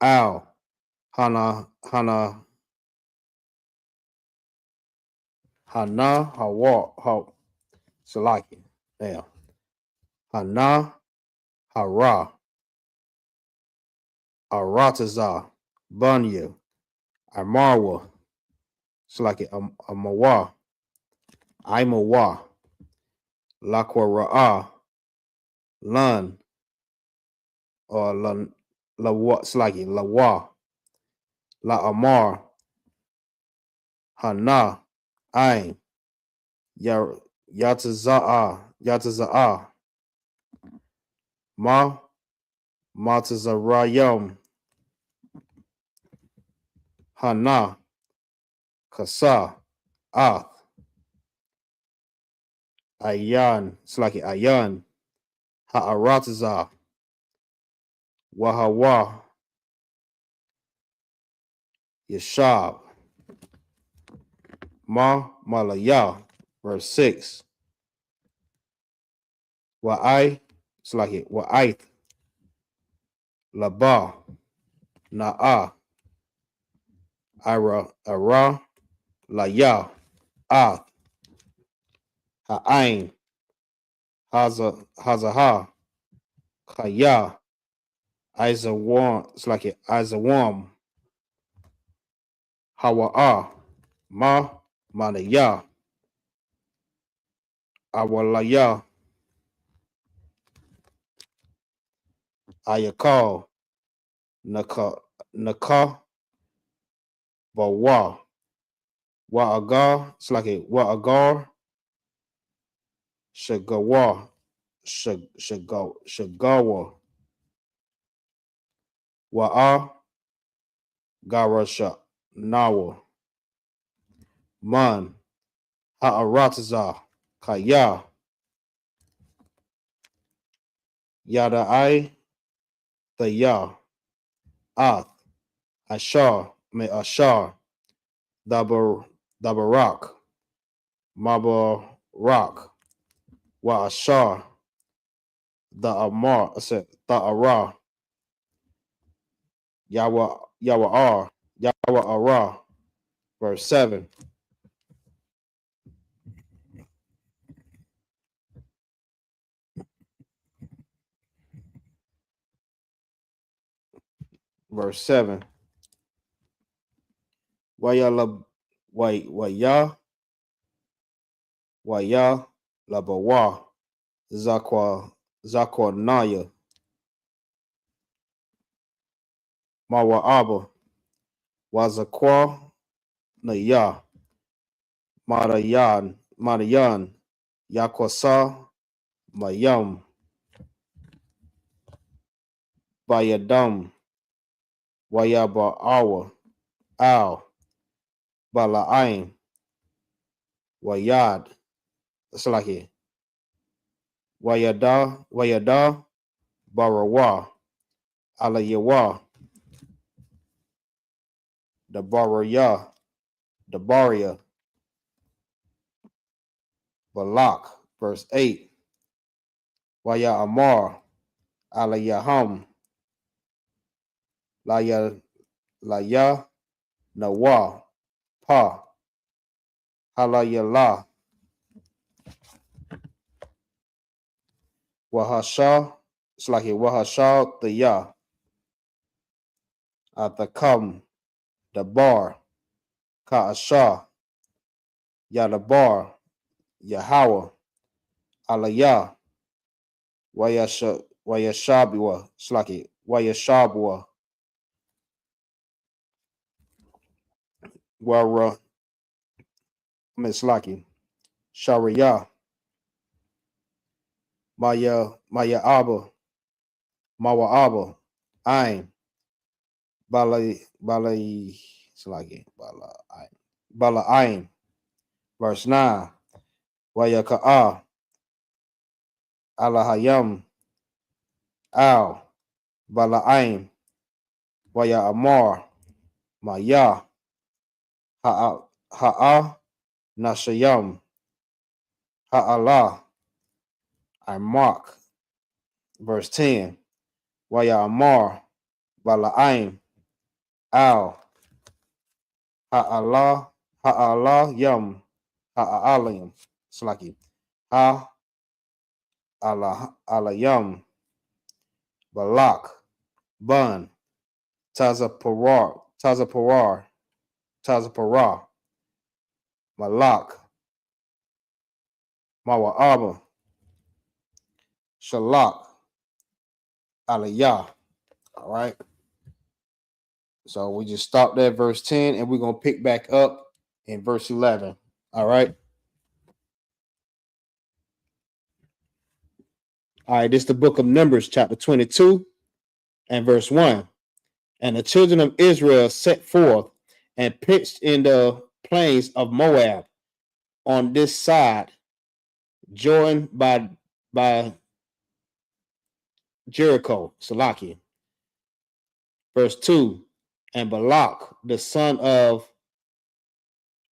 S2: Al, Hana, Hawa, Salaki. Now, Hana, Hara, Aratazah, Bunya, Amarwa, Salaki, Amawa, Imawa, Lakwa Ra'ah, Lun, or Lawa, Salaki, Lawa, La Amar, Hana, Ain, Yataza'ah, Matazarayam, Hana, Kasa, Ath, Ayan, Slaki Ayan, Ha'aratazah, Wahawa, Yashab, Malaya, verse 6. Wa'aith, Laba, Na'ah, Ara, Laya, Ath, Ha'ain, Hazaha, Kaya, Izawam, Hawa'ah, Manaya, Awalaya, Ayakal, Naka, Bawa, Wa'agar, Shagawa, Shagawa, Wa'a, Garasha, Nawa, Man, Ha'aratazah, Kaya, Yada'ai, Thaya, Ath, Ashar, Dabarak, Mabarak, Wa'ashar, Tha'ara, Yawa'ara, verse 7. Verse 7. Waya labawa zakwa naya mawa'aba wazakwa naya marayan yakwasa mayam bayadam wayaba'awa al bala'ain wayad. It's like it. Wayada barawa alayawa Debaria, Debaria, Balak, verse 8. Waya Amar, Alayaham, Laya Nawa, Pa, Halayala, Wahasha, it's like Wahasha, the Ya, Atakam, the Bar, Kaasha, Yadabar, Yahweh, Alaya, Wayashabua, it's like Wayashabua, Wara, Miss Lucky, Sharia, Maya Abba, Mawa Abba, Ain, Balai, it's like Bala Ain, verse 9, Wayaka'a, Alahayam, Al, Bala Ain, Waya Amar, Maya, Ha'a, Nashayam, Ha'ala, Mark, verse 10, Waya Amar, Bala'aim, Al, Ha'ala Yam, Ha'alayam, Slaki, Alayam, Balak, Bun, Tazaparar, Malak, Mawa'aba, Shalak, Aliyah. All right. So we just stopped at verse 10 and we're going to pick back up in verse 11. All right. All right. This is the book of Numbers, chapter 22 and verse 1. And the children of Israel set forth and pitched in the plains of Moab on this side, joined by Jericho, Salaki. Verse 2. And Balak, the son of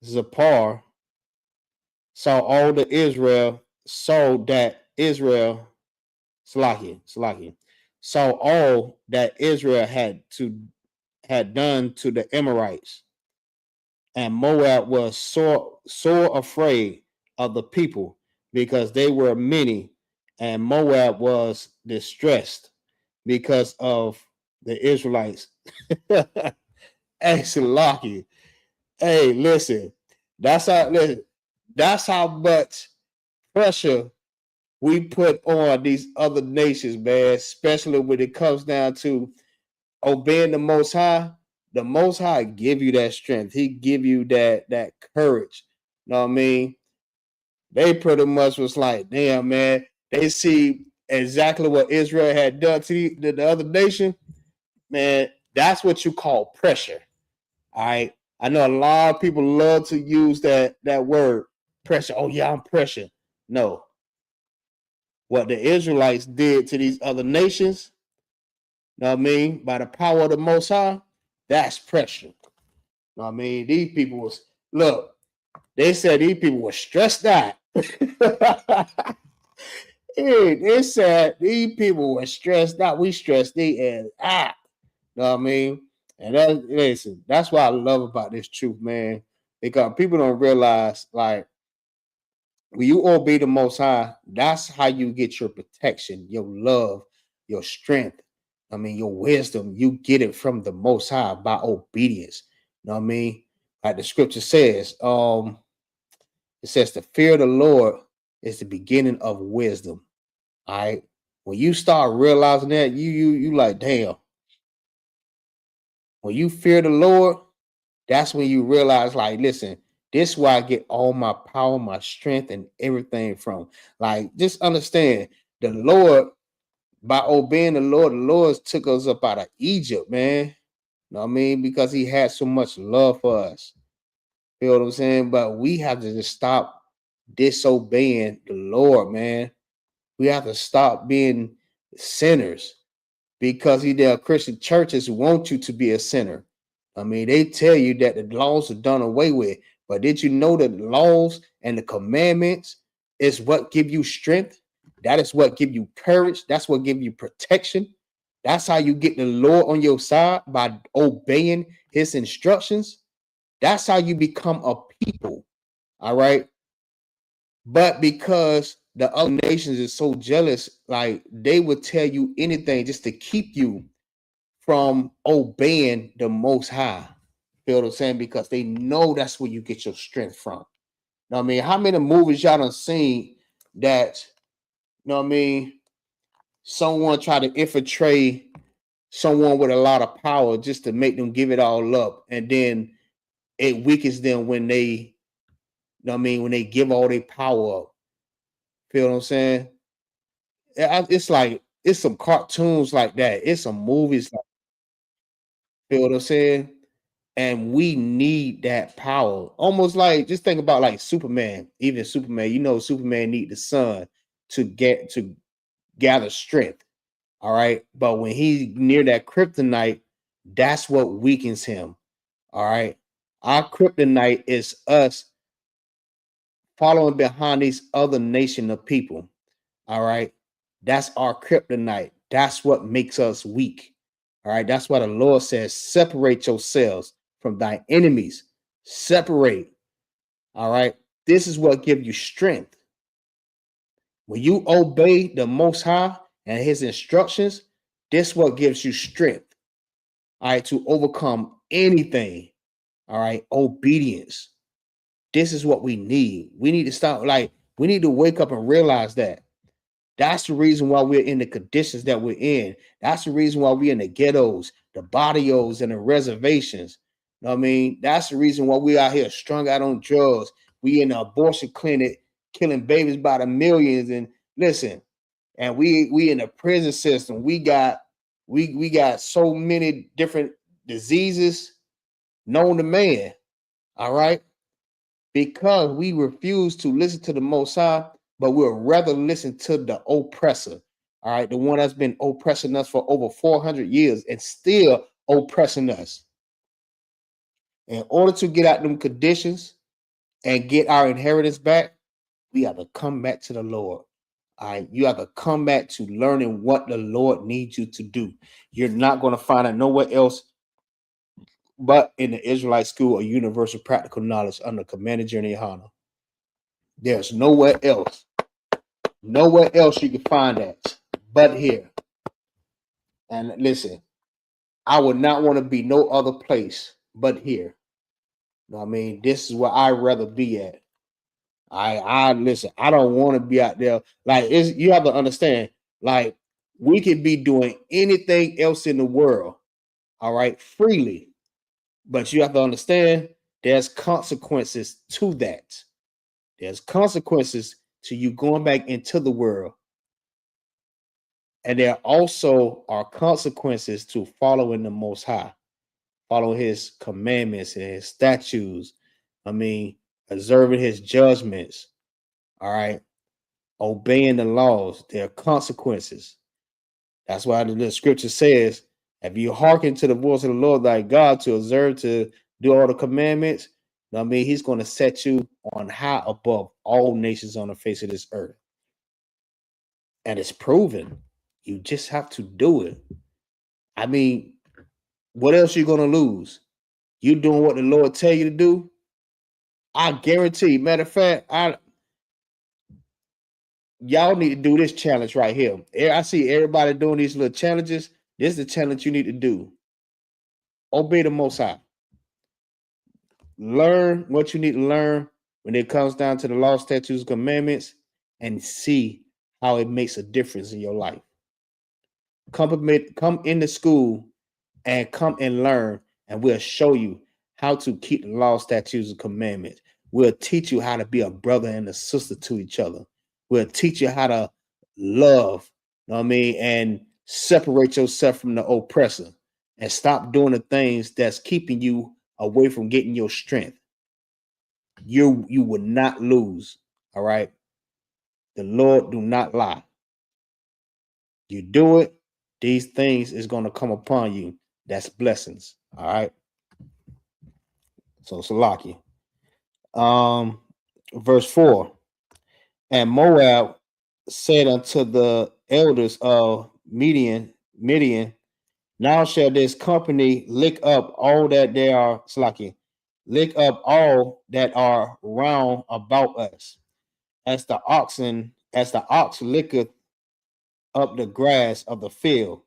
S2: Zippor, saw all the Israel, saw that Israel, Salaki, saw all that Israel had done to the Amorites. And Moab was sore afraid of the people because they were many, and Moab was distressed because of the Israelites. Hey, Salaki. Hey, listen, that's how much pressure we put on these other nations, man, especially when it comes down to obeying the Most High. The Most High give you that strength. He give you that courage. You know what I mean? They pretty much was like, damn, man, they see exactly what Israel had done to the other nation. Man, that's what you call pressure. All right. I know a lot of people love to use that word pressure. Oh, yeah, I'm pressure. No. What the Israelites did to these other nations, you know what I mean, by the power of the Most High, that's pressure. You know what I mean? These people was, look, they said these people were stressed out. They said these people were stressed out. We stressed their ass out. You know what I mean? And listen, that's what I love about this truth, man. Because people don't realize, like, when you obey the Most High, that's how you get your protection, your love, your strength. I mean, your wisdom. You get it from the Most High by obedience. You know what I mean? Like the scripture says, it says the fear of the Lord is the beginning of wisdom. All right. When you start realizing that, you like, damn. When you fear the Lord, that's when you realize, like, listen, this is where I get all my power, my strength, and everything from. Like, just understand the Lord, by obeying the Lord took us up out of Egypt, man. You know what I mean? Because he had so much love for us. You know what I'm saying? But we have to just stop disobeying the Lord, man. We have to stop being sinners because there are Christian churches who want you to be a sinner. I mean, they tell you that the laws are done away with, but did you know that the laws and the commandments is what give you strength? That is what give you courage. That's what give you protection. That's how you get the Lord on your side, by obeying his instructions. That's how you become a people. All right. But because the other nations is so jealous, like they would tell you anything just to keep you from obeying the Most High. Feel what I'm saying? Because they know that's where you get your strength from. You know what I mean? How many movies y'all done seen that, you know what I mean, someone try to infiltrate someone with a lot of power just to make them give it all up, and then it weakens them when they, you know what I mean, when they give all their power up. Feel what I'm saying? It's like it's some cartoons like that. It's some movies like, feel what I'm saying? And we need that power. Almost like, just think about like Superman. Even Superman, you know, Superman need the sun to gather strength. All right. But when he's near that kryptonite, that's what weakens him. All right. Our kryptonite is us following behind these other nation of people. All right. That's our kryptonite. That's what makes us weak. All right. That's why the Lord says, separate yourselves from thy enemies. Separate. All right. This is what gives you strength. When you obey the Most High and his instructions, this is what gives you strength. All right. To overcome anything. All right. Obedience. This is what we need. We need to stop. Like, we need to wake up and realize that. That's the reason why we're in the conditions that we're in. That's the reason why we're in the ghettos, the barrios, and the reservations. You know what I mean? That's the reason why we out here strung out on drugs. We in the abortion clinic killing babies by the millions. And listen, and we in the prison system. We got so many different diseases known to man. All right. Because we refuse to listen to the Most High, but we'll rather listen to the oppressor. All right, the one that's been oppressing us for over 400 years and still oppressing us. In order to get out them conditions and get our inheritance back, we have to come back to the Lord. All right, you have to come back to learning what the Lord needs you to do. You're not going to find it nowhere else but in the Israelite school of universal practical knowledge under Commander Journey YAHANNA. There's nowhere else. Nowhere else you can find that but here. And listen, I would not want to be no other place but here. You know what I mean? This is where I'd rather be at. I listen, I don't want to be out there. Like, you have to understand, like, we could be doing anything else in the world, all right, freely. But you have to understand there's consequences to that. There's consequences to you going back into the world. And there also are consequences to following the Most High, following his commandments and his statutes. I mean, observing his judgments. All right. Obeying the laws. There are consequences. That's why the scripture says, if you hearken to the voice of the Lord thy God to observe, to do all the commandments, I mean, he's going to set you on high above all nations on the face of this earth. And it's proven. You just have to do it. I mean, what else you gonna lose? You doing what the Lord tell you to do? I guarantee. Matter of fact, y'all need to do this challenge right here. I see everybody doing these little challenges. This is the challenge you need to do. Obey the Most High. Learn what you need to learn when it comes down to the law, statutes, commandments, and see how it makes a difference in your life. Come into school and come and learn, and we'll show you how to keep the law, statutes, and commandments. We'll teach you how to be a brother and a sister to each other. We'll teach you how to love, you know what I mean, and separate yourself from the oppressor and stop doing the things that's keeping you away from getting your strength. You will not lose. All right. The Lord do not lie. You do it, these things is going to come upon you. That's blessings. All right. So Salaki. Verse 4. And Moab said unto the elders of Midian, now shall this company lick up all that they are Salaki, lick up all that are round about us, as the ox licketh up the grass of the field.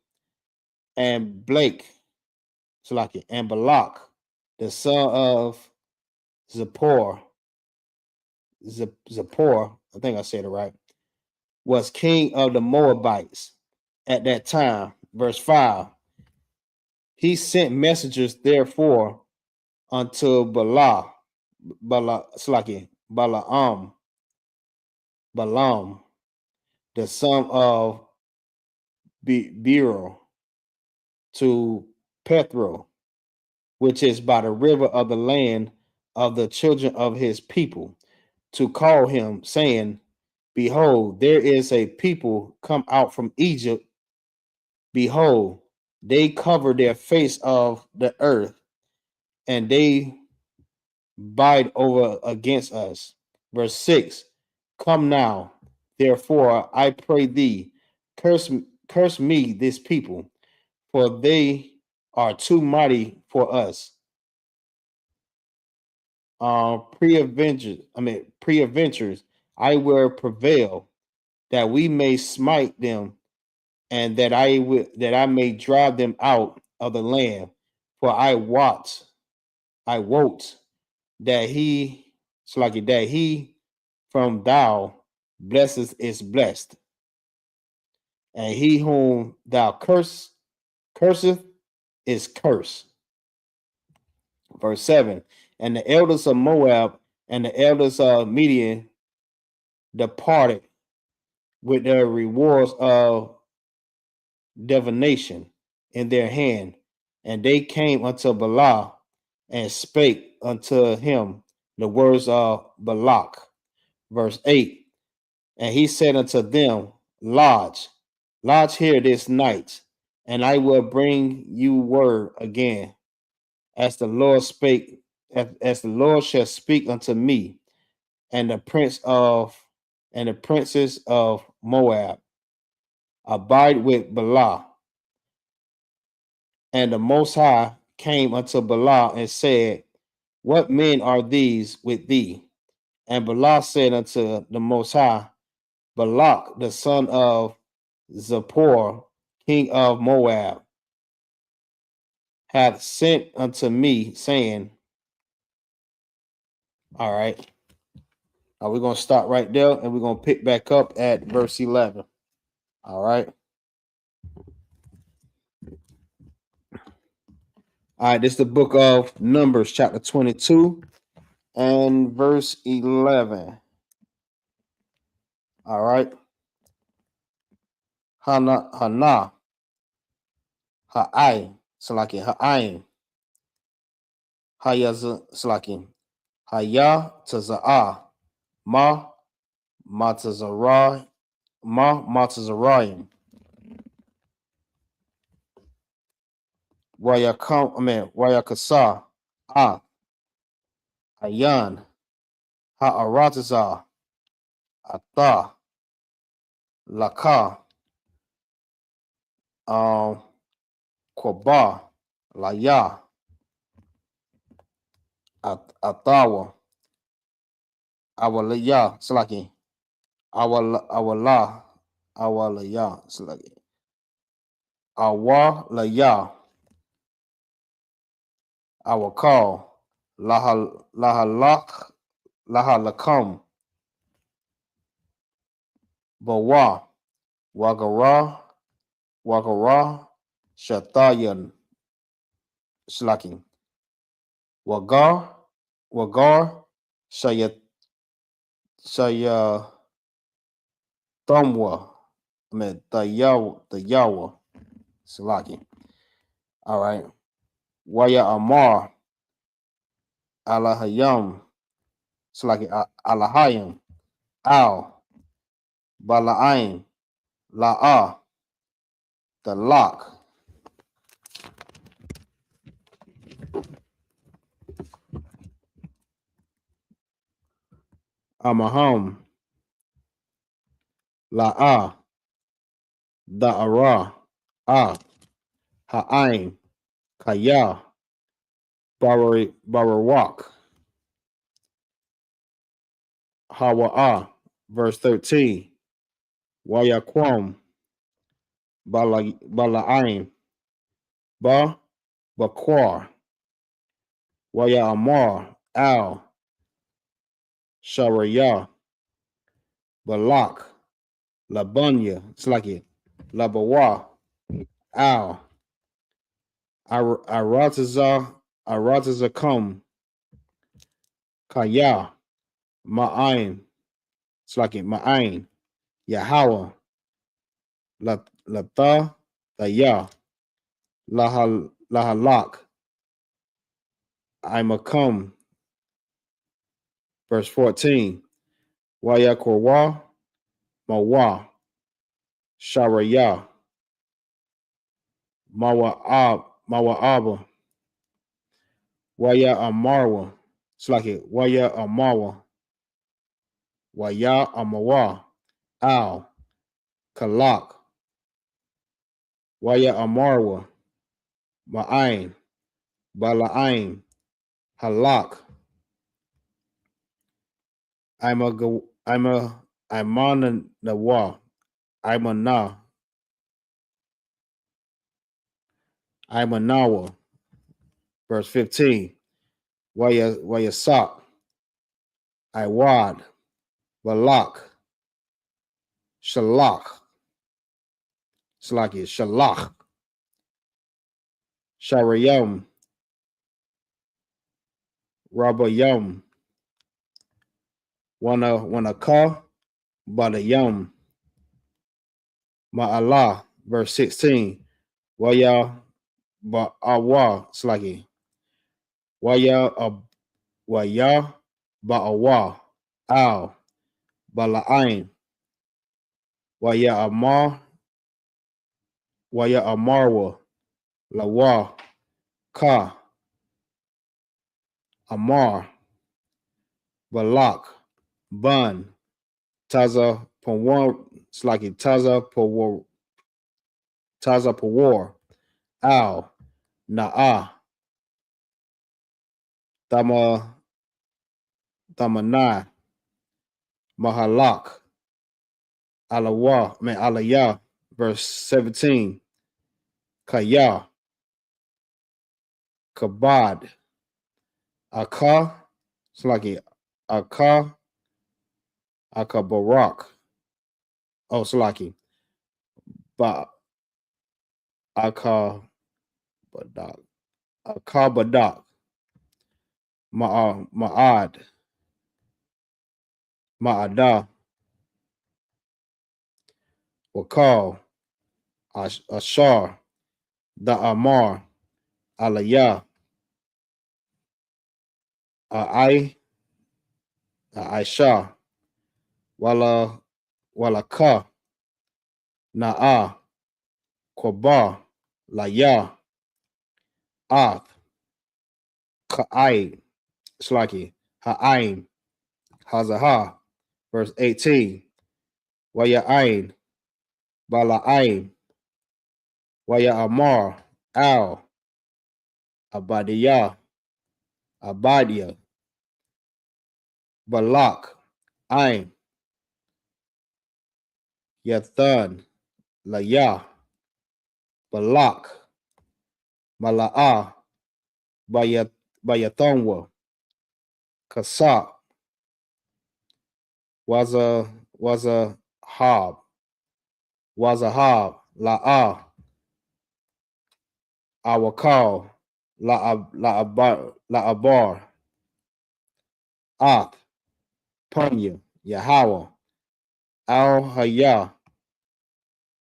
S2: And Salaki, and Balak, the son of Zippor, I think I said it right, was king of the Moabites at that time. Verse 5. He sent messengers therefore unto Balaam, the son of Beero, to Pethro, which is by the river of the land of the children of his people, to call him, saying, behold, there is a people come out from Egypt. Behold, they cover their face of the earth, and they bide over against us. Verse 6. Come now, therefore, I pray thee, curse me this people, for they are too mighty for us. Pre-adventures, I will prevail, that we may smite them, and that I may drive them out of the land. For I wot that he from thou blessed is blessed, and he whom thou curseth is cursed. Verse 7. And the elders of Moab and the elders of Midian departed with their rewards of divination in their hand, and they came unto Balaam and spake unto him the words of Balak. Verse 8. And he said unto them, lodge here this night, and I will bring you word again, as the Lord shall speak unto me. And the princes of Moab abide with Balaam. And the Most High came unto Balaam and said, what men are these with thee? And Balaam said unto the Most High, Balak, the son of Zippor, king of Moab, hath sent unto me, saying, all right, we're going to stop right there, and we're going to pick back up at verse 11. All right. All right, this is the book of Numbers, chapter 22 and verse 11. All right. Hana, ha'ai, salaki, ha'ayin, hayaz, salaki, haya, taza'ah, matazarayim, wayakasa, ayan, ha'aratazah, ata, laka, Koba, Laya, Atawa, Awalaya, Slaki, Awalaya, Slaki, Awalaya, Awakal, Lahalakam, Bawa, Wagara, Shatayan, Slaki, Wagar, Shaya Tamwa, the Yawa, Slaki. All right. Waya Amar, Alahayam, Slaki, Alahayam, Al, Bala'aim, La'a, the lock. Amaham, La'a, Da'ara, Ha'ain, Kaya, Barawak, Hawa'a, verse 13, Wayaquam, Bala'ain, Baquar, Waya Amar, Al, Sharaya, Balak, Labunya, it's like it, Labawa, Al, Aratazakum, Kaya, Ma'ain, it's like it, Ma'ain, Yahweh, Lata, Taya, Lahalak, Imakum, verse 14, Wayakorwa, Mawa, Sharaya, Mawa'aba, Waya Amarwa, it's like it, Waya Amarwa, Waya Amawa, Al, Kalak, Waya Amarwa, Ma'ain, Bala'ain, Halak, Imanawa, Imanawa, verse 15, Waya Iwad, Balak, Shalach, it's like it, Shalach, Sharayam, Rabayam, Wana Ka, Balayam, Ma'allah, verse 16, Waya Ba'awa, it's like it, Waya Ba'awa, Al, Bala'ain, Waya Amarwa, Lawa, Ka, Amar, Balak, Bun, Taza Pawar, it's like it, Taza Pawar, Al, Na'a, Tamana, Mahalak, Alaya, verse 17, Kaya, Kabad, Aka, it's like it, Akabarak, oh, it's like it, Akabadak, Ma'ad, Ma'ada, Wakal, Ashar, Da'amar, Alaya, Aisha, Walaka, Na'a, Koba, Laya, Ath, Ka'ai, Slaki, Ha'ain, Hazaha, verse 18, Waya'ain, Bala'ain, Waya Amar, Al, Abadia, Balak, Ain, Yathan, Laya, Balak, Mala'a, Bayathonwa, Kasak, Wazahab, La'a, Awakal, La'abar, Ath, Punya, Yahweh, Al Hayah,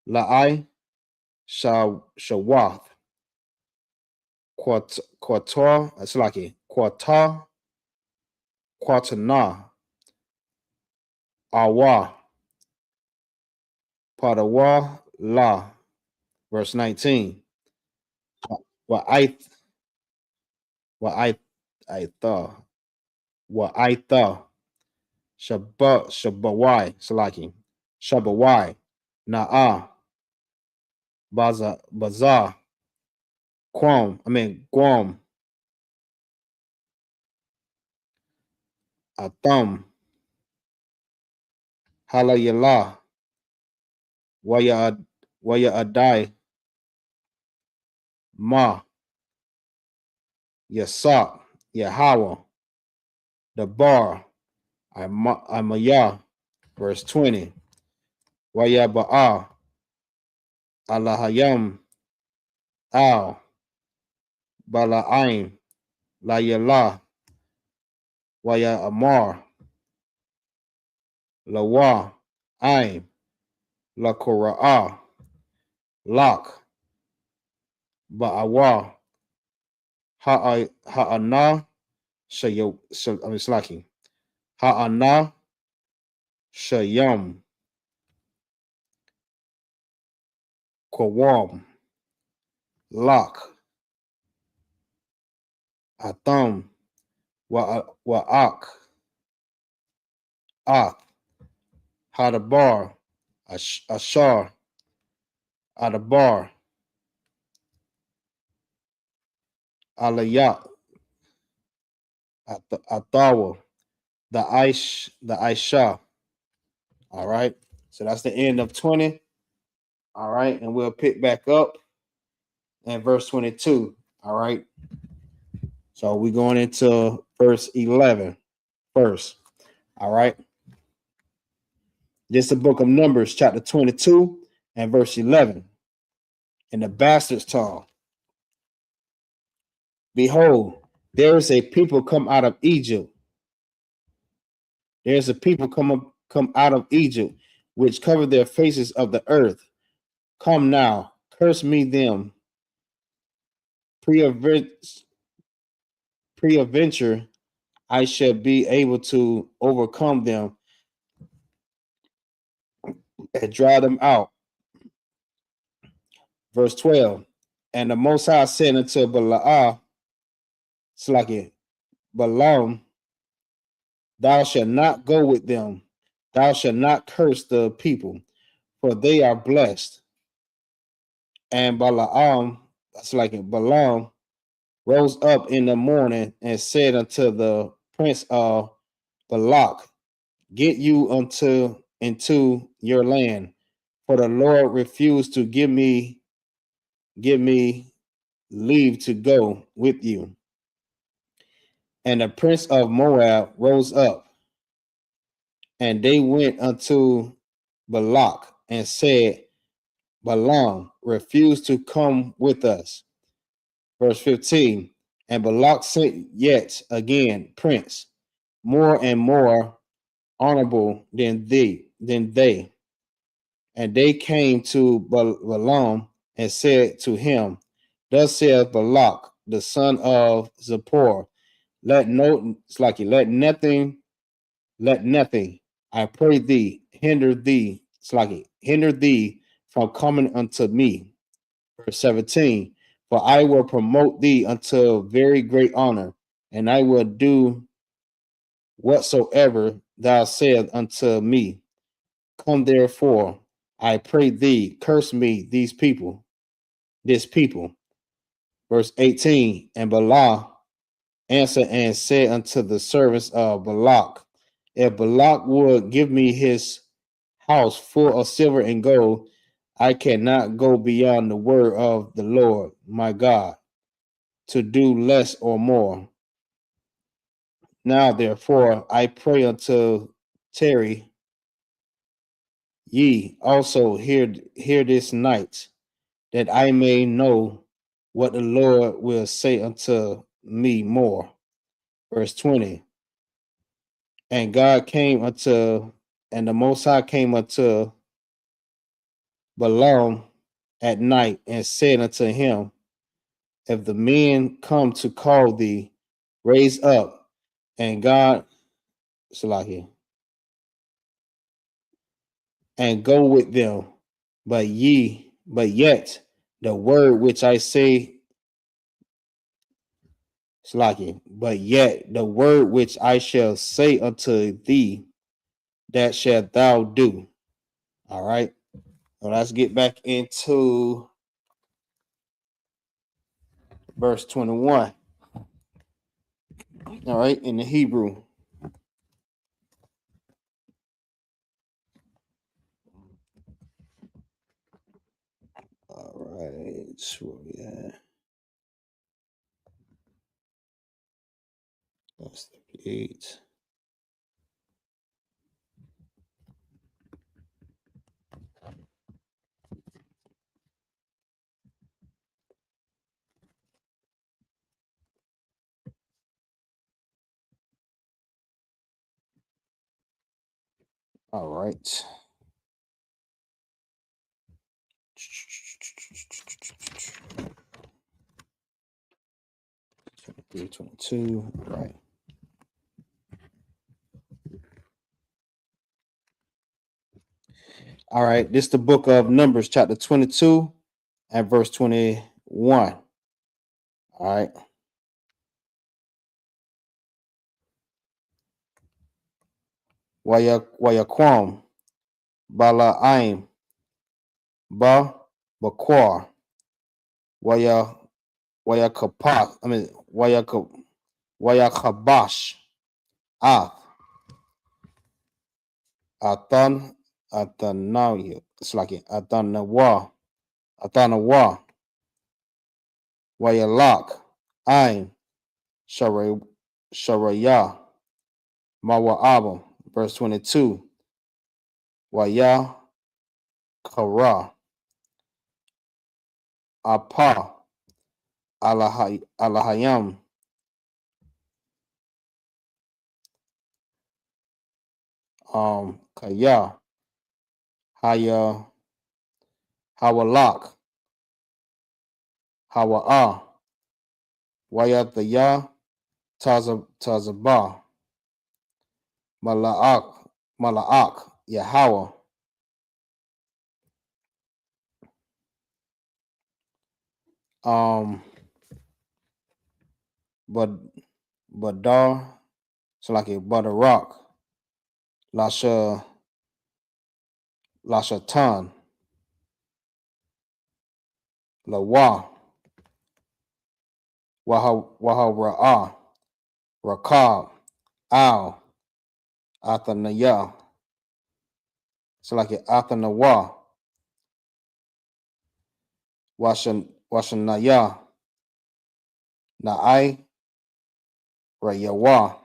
S2: La'ai, Shawath, Quatar, it's like it, Quatana, Awa, Padawa, La, verse 19. Wa'aitha, Wa'aitha, Shabawai, Salaki, Shabawai, Na'a, Bazar, Guam, Atham, Halayala, Waya Adai, Ma, Yasak, Yahweh, the bar, Amaya, verse 20, Waya Ba'a, Allahayam, Al, Bala'aim, Layala, Waya Amar, Lawa, Aim, La Kora'ah, Lak, Ba'awa, Ha'ana, Slaki, Ha'ana, Shayam, Kawam, Lak, Atham, Wa'ak, Ak, Hadabar, Ashar, Adabar, Alayat, Athawa, the Aisha. All right. So that's the end of 20. All right. And we'll pick back up in verse 22. All right. So we're going into verse 11 first. All right. This is the book of Numbers, chapter 22 and verse 11. In the bastard's tongue. Behold, there is a people come out of Egypt. There's a people come out of Egypt, which cover their faces of the earth. Come now, curse me them. Pre-adventure, I shall be able to overcome them and drive them out. Verse 12. And the Most High said unto Balaam, thou shalt not go with them. Thou shalt not curse the people, for they are blessed. And Balaam rose up in the morning and said unto the prince of Balak, get you into your land, for the Lord refused to give me leave to go with you. And the prince of Moab rose up, and they went unto Balak and said, Balaam refused to come with us. Verse 15. And Balak sent yet again prince, more and more honorable than they. And they came to Balaam and said to him, thus saith Balak, the son of Zippor, let nothing, I pray thee, hinder thee from coming unto me. Verse 17, for I will promote thee unto very great honor, and I will do whatsoever thou sayest unto me. Come therefore, I pray thee, curse me this people. Verse 18, and Balaam answered and said unto the servants of Balak, if Balak would give me his house full of silver and gold, I cannot go beyond the word of the Lord my God to do less or more. Now therefore I pray unto tarry ye also here this night, that I may know what the Lord will say unto me more. Verse 20. And the Most High came unto Balaam at night and said unto him, if the men come to call thee, raise up, and God, and go with them. But yet the word which I say, but yet the word which I shall say unto thee that shalt thou do. All right. So let's get back into verse 21. All right, in the Hebrew. All right, where we at? That's 38. All right. 22. Right. All right. This is the book of Numbers, chapter 22 and verse 21. All right. Wayaquam, Bala'aim, Ba, Baquar, Wayakapath, Wayakabash, Ath, Athan, Athanayu, it's like it, Athanawa, Wayalak, Aim, Sharaya, Mawa'abam, verse 22, Waya, Kara, Apa, Alahayam, Kaya, Haya, Hawalak, Hawa'a, Wayathaya, Tazabah, Mala'ak, Yahweh, but Badar, so like a Badarak, Lashatan, Lawa, Waha Rakab, Al, Athanaya, so like a Athanawa, Washanaya, Na'ai, Rayawa,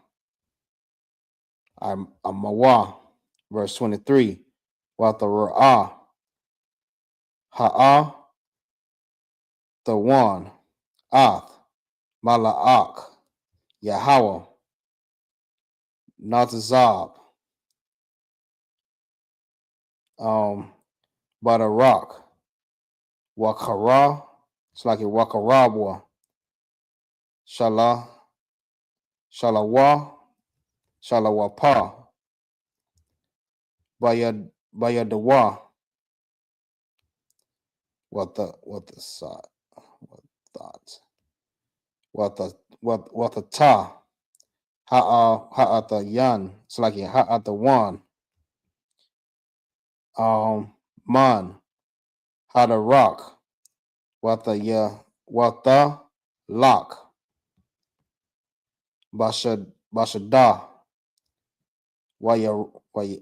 S2: Amawa, verse 23, Watha Ha'a, the one, Ath, Mala'ak, Yahweh, Nazazab, Badarak, Wakara, it's like a Wakarabwa, Shalawa, Shalawapa, Bayadawa, what the side, what thoughts, what the ta, ha'ata yan, it's like a ha'ata one, man, hada rock, what the lock, bashada,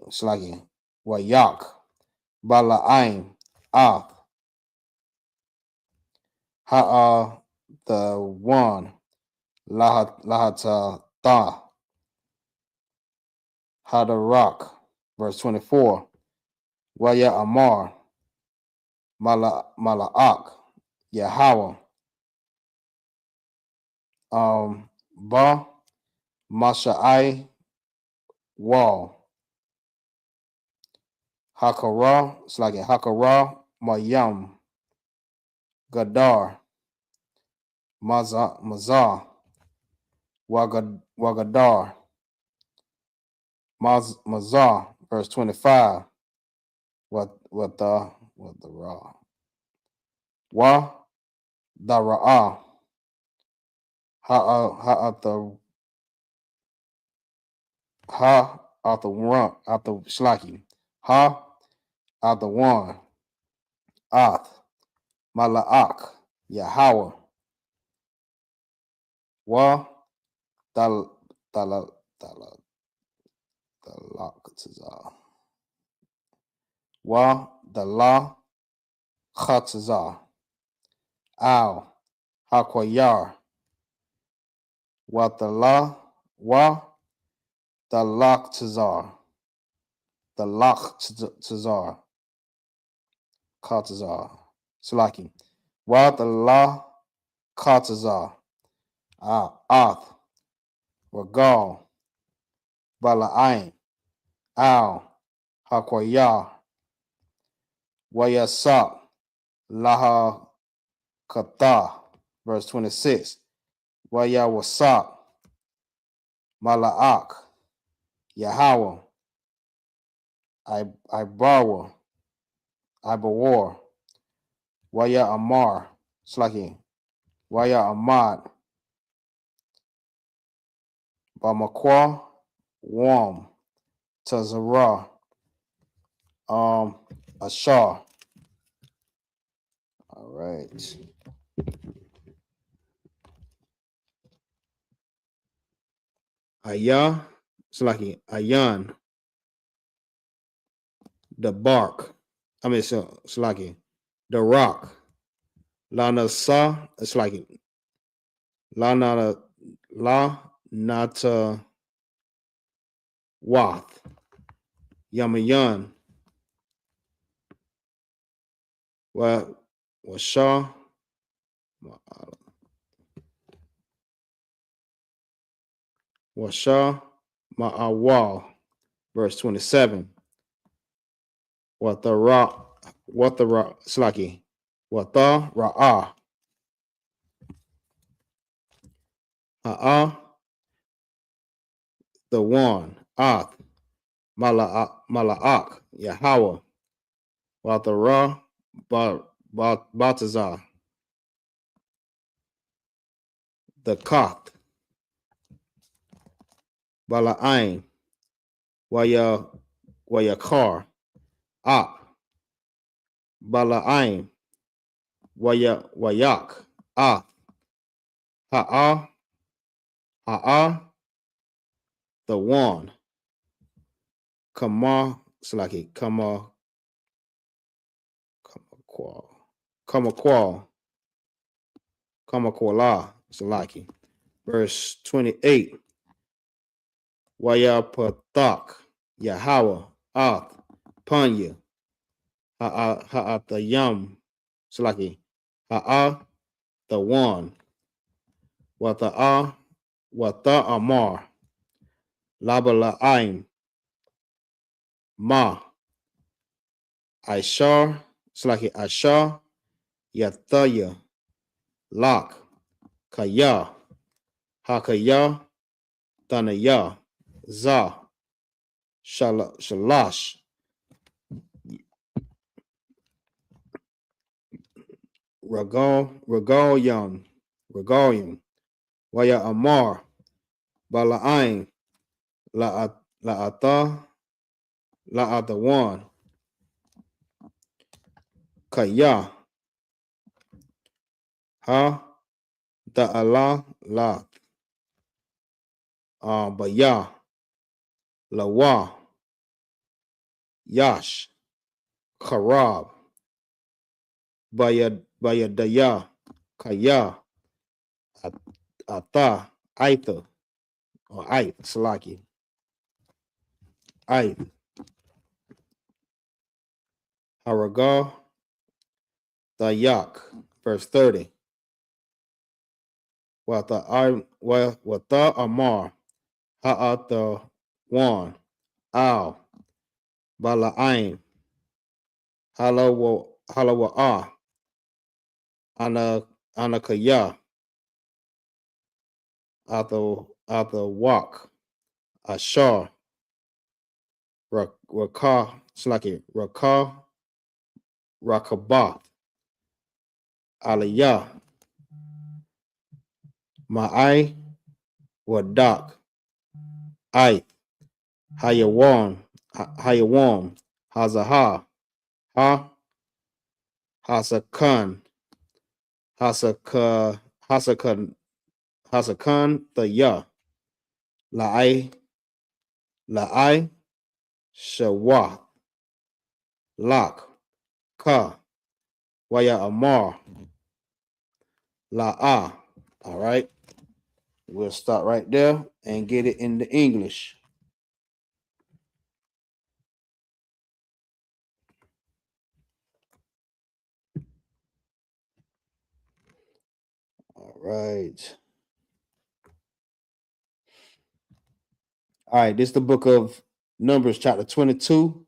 S2: it's like a wayak, bala'aim, ath, ha'a the one, lahata ta, hada verse 24, waya amar, mala'ak, Yahweh, ba, masha'ai, wall, hakara, it's like a hakara, mayam, gadar, mazah, wagadar, mazah, verse 25, what the ra, wa, the ra'ah, ha out the one, out the Shlaki. Ha, out the one. Ath, Mala'ak, Yahweh. Wa, Dal, Dal, Dal, Dalakatazar. Wa, Dala, Chatazar. Al, Hakwayar. Wa, Dala, Wa, Dalaktazar. Dalaktazar. Katazar. Slaki. Wa, Dala, Katazar. Ath, Ragal, Bala'ain, Al, Hakwayah, Wayasap, Laha Kata, verse 26. Wayawasap, Mala'ak, Yahweh, Ibawa, Ibawar, Waya Amar, Slaki, Waya Ahmad, Bamakwa, Wam, Tazara, Ashar. All right. Ayah, Slaki, Ayan, the bark. I mean, so Slaki, the rock. Lana Sa, it's like Lana La Nata Wath, Yamayan, Washa, Washa, Ma'awal, verse 27. What the Slaki, what the Ra'ah, Ha'ah, the one, Ath, Mala'ak, Yahweh, what the Ra, Batazar, the Koth, Bala'ain, Wayakar, Ap, Bala'ain, Wayak, Ah, Ha'ah, the one, Kama, Slaki, Kamakwala, Slaki. Verse 28. Wayapathak, Yahweh, Ath, Panya, Ha'atayam, Slaki, Ha'ah, the one, Wata'ah, Wata'amar, Labala'aim, Ma, Ishar, Slaki, Ashar, Yathaya, Lak, Kaya, Hakaya, Thanaya, Za, Shalash, Regalim, Waya Amar, Bala'ain, La'ata, La'atawan, Kaya, Ha, Da'ala, La, Baya, Lawa, Yash, Karab, Bayadaya, Kaya, Ata, Aitha, or Ait, Salaki, Ait, Haragal, Dayak, verse 30. Wata Amar, Ha'ata Wan, Al, Bala'aim, Halawa'ah, Anakaya, Ata Wak, Ashar, Rakah, Slaki, Rakah, Rakabath, Aliyah, Ma'ai, Wadak, Ait, Hayawan, Hayawan, Hazaha, Ha, Hasakan, Hasaka, Hasakan, Hasakan, the Ya, La'ai, La'ai, Shawa, Lak, Ka, Waya Amar, La'a. All right. We'll start right there and get it into English. All right. All right. This is the book of Numbers, chapter 22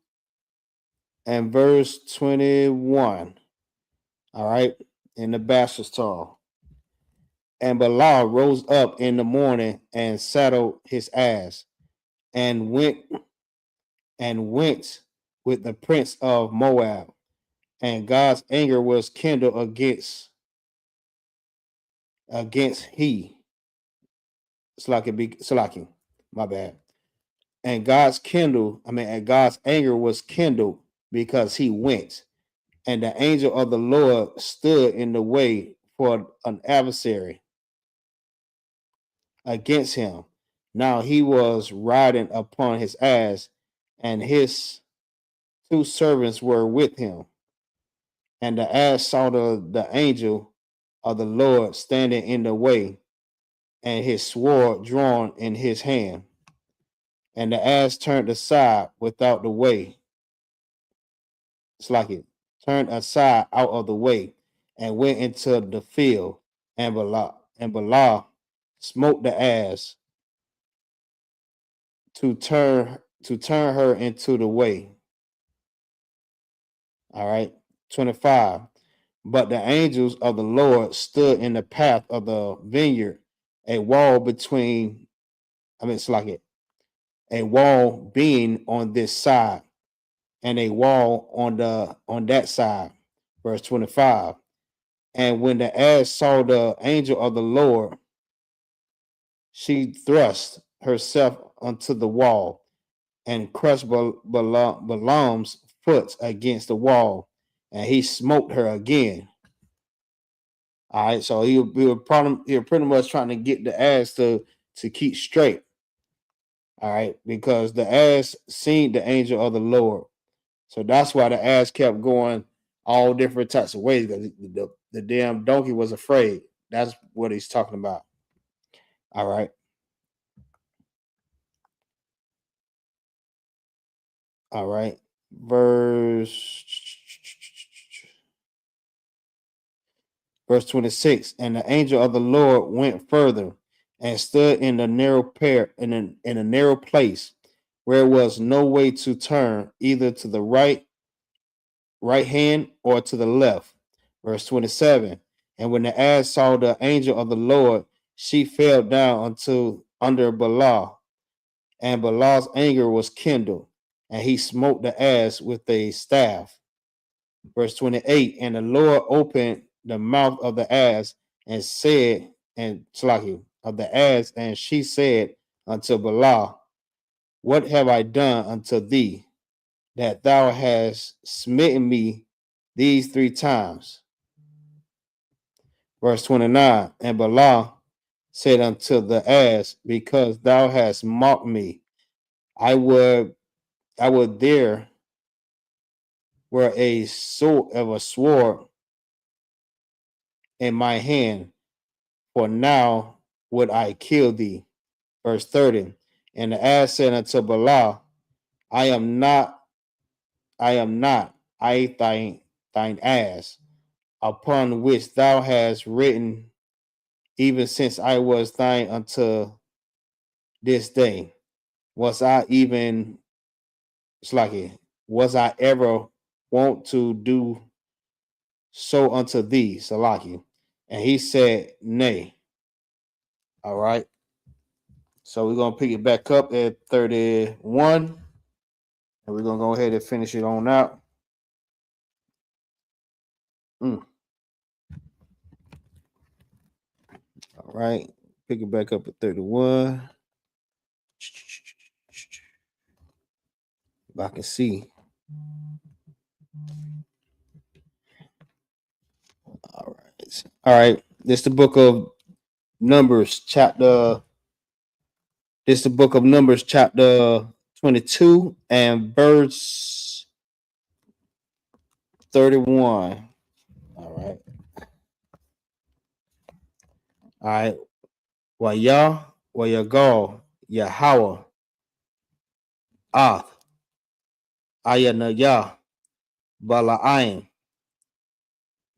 S2: and verse 21. All right. In the Bastard's Tall. And Balaam rose up in the morning and saddled his ass and went with the prince of Moab. And God's anger was kindled against he. Slaki, my bad. And God's anger was kindled because he went. And the angel of the Lord stood in the way for an adversary against him. Now he was riding upon his ass, and his two servants were with him. And the ass saw the angel of the Lord standing in the way, and his sword drawn in his hand. And the ass turned aside without the way. It's like it turned aside out of the way and went into the field. And Bala smote the ass to turn her into the way. All right. 25. But the angels of the Lord stood in the path of the vineyard, a wall between, it's like it, a wall being on this side and a wall on that side. Verse 25. And when the ass saw the angel of the Lord, she thrust herself onto the wall and crushed Balaam's foot against the wall, and he smote her again. All right, so he was pretty much trying to get the ass to keep straight. All right, because the ass seen the angel of the Lord, so that's why the ass kept going all different types of ways. Because the damn donkey was afraid. That's what he's talking about. All right. All right. Verse 26. And the angel of the Lord went further and stood in the narrow in a narrow place where was no way to turn either to the right hand or to the left. Verse 27. And when the ass saw the angel of the Lord, she fell down under Balaam, and Balaam's anger was kindled, and he smote the ass with a staff. Verse 28. And the Lord opened the mouth of the ass and said, and Slahi of the ass, and she said unto Balaam, what have I done unto thee, that thou hast smitten me these 3 times? Verse 29. And Balaam said unto the ass, because thou hast mocked me, I would there were a sword in my hand, for now would I kill thee. Verse 30. And the ass said unto Balaam, I am not, I thine ass, upon which thou hast written, even since I was thine unto this day. Was I even, it's like it, was I ever wont to do so unto thee, Salaki? And he said, nay. All right. So we're gonna pick it back up at 31, and we're gonna go ahead and finish it on out. All right, pick it back up at 31. If I can see. All right. All right. This the book of Numbers, chapter. This the book of Numbers, chapter 22 and verse 31. All right. All right. Wayagal, Yahweh, Ath, Ayanayah, Bala'aim,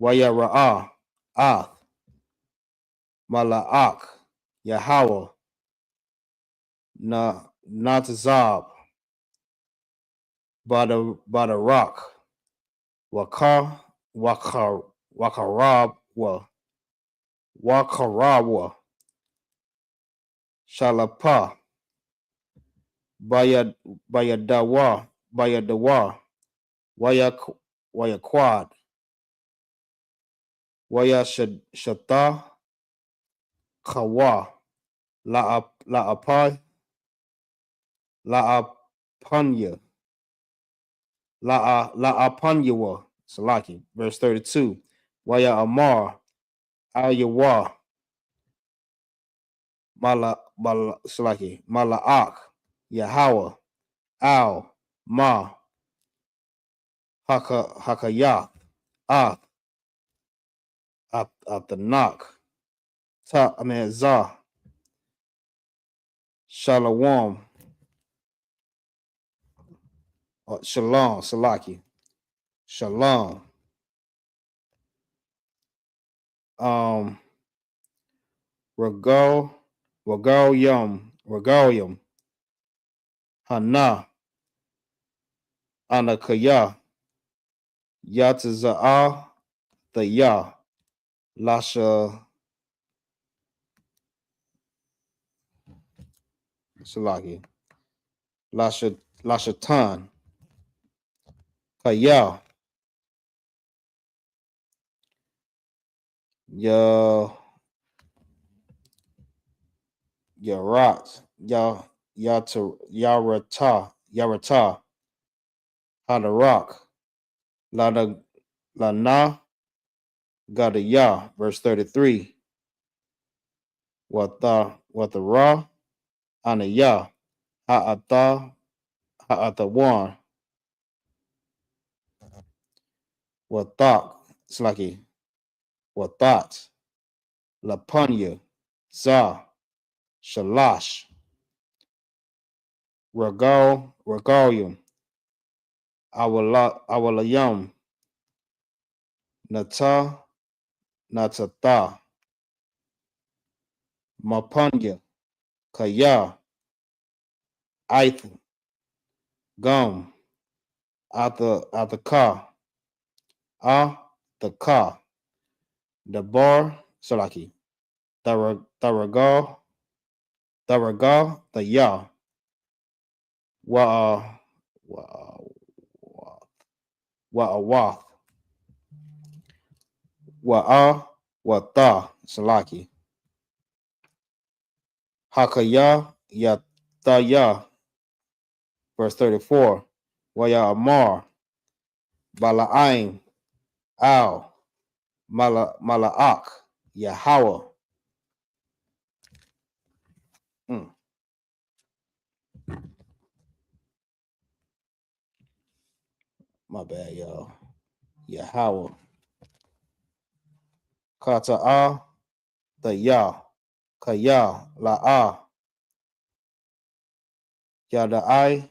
S2: Wayara'ah, Ath, Mala'ak, Yahweh, Natazab, Bada Wakar, Wakarabwa, Shalapa, Bayadawa, Wayakwad, Wayashata, Kawa, La'apanya, La'apanyawa, Salaki, verse 32. Waya Amar, Al Yawa, Salaki, Mala'ak, Yahweh, Al, Ma, Hakayah, Ath, Atanak, Zah, Shalom, Shalom, Salaki, Shalom. Regalium, Hana, Anakaya, Yataza'ah, the Yah, Lasha, Salaki, Lashatan, Kaya, Yarat, Yarata, Hadarak, Lana, Gadaya, verse 33. Watara, Anaya, Ha'atawan, Watak, Slaki, Watat, Lapanya, Za, Shalash, Regalium, Awalayam, Natata, Mapanya, Kaya, Ith, Gum, Ataka, the Ka, the Bar, Salaki, Tharagal, the Ya, Wa'awath, Wata, Salaki, Hakaya, Yataya, verse 34. Waya Amar, Bala'aim, Al, Mala'ak, Yahweh. My bad, y'all. Yahweh. Kata'a, the Yah, Kaya, La'a, Yada'ai,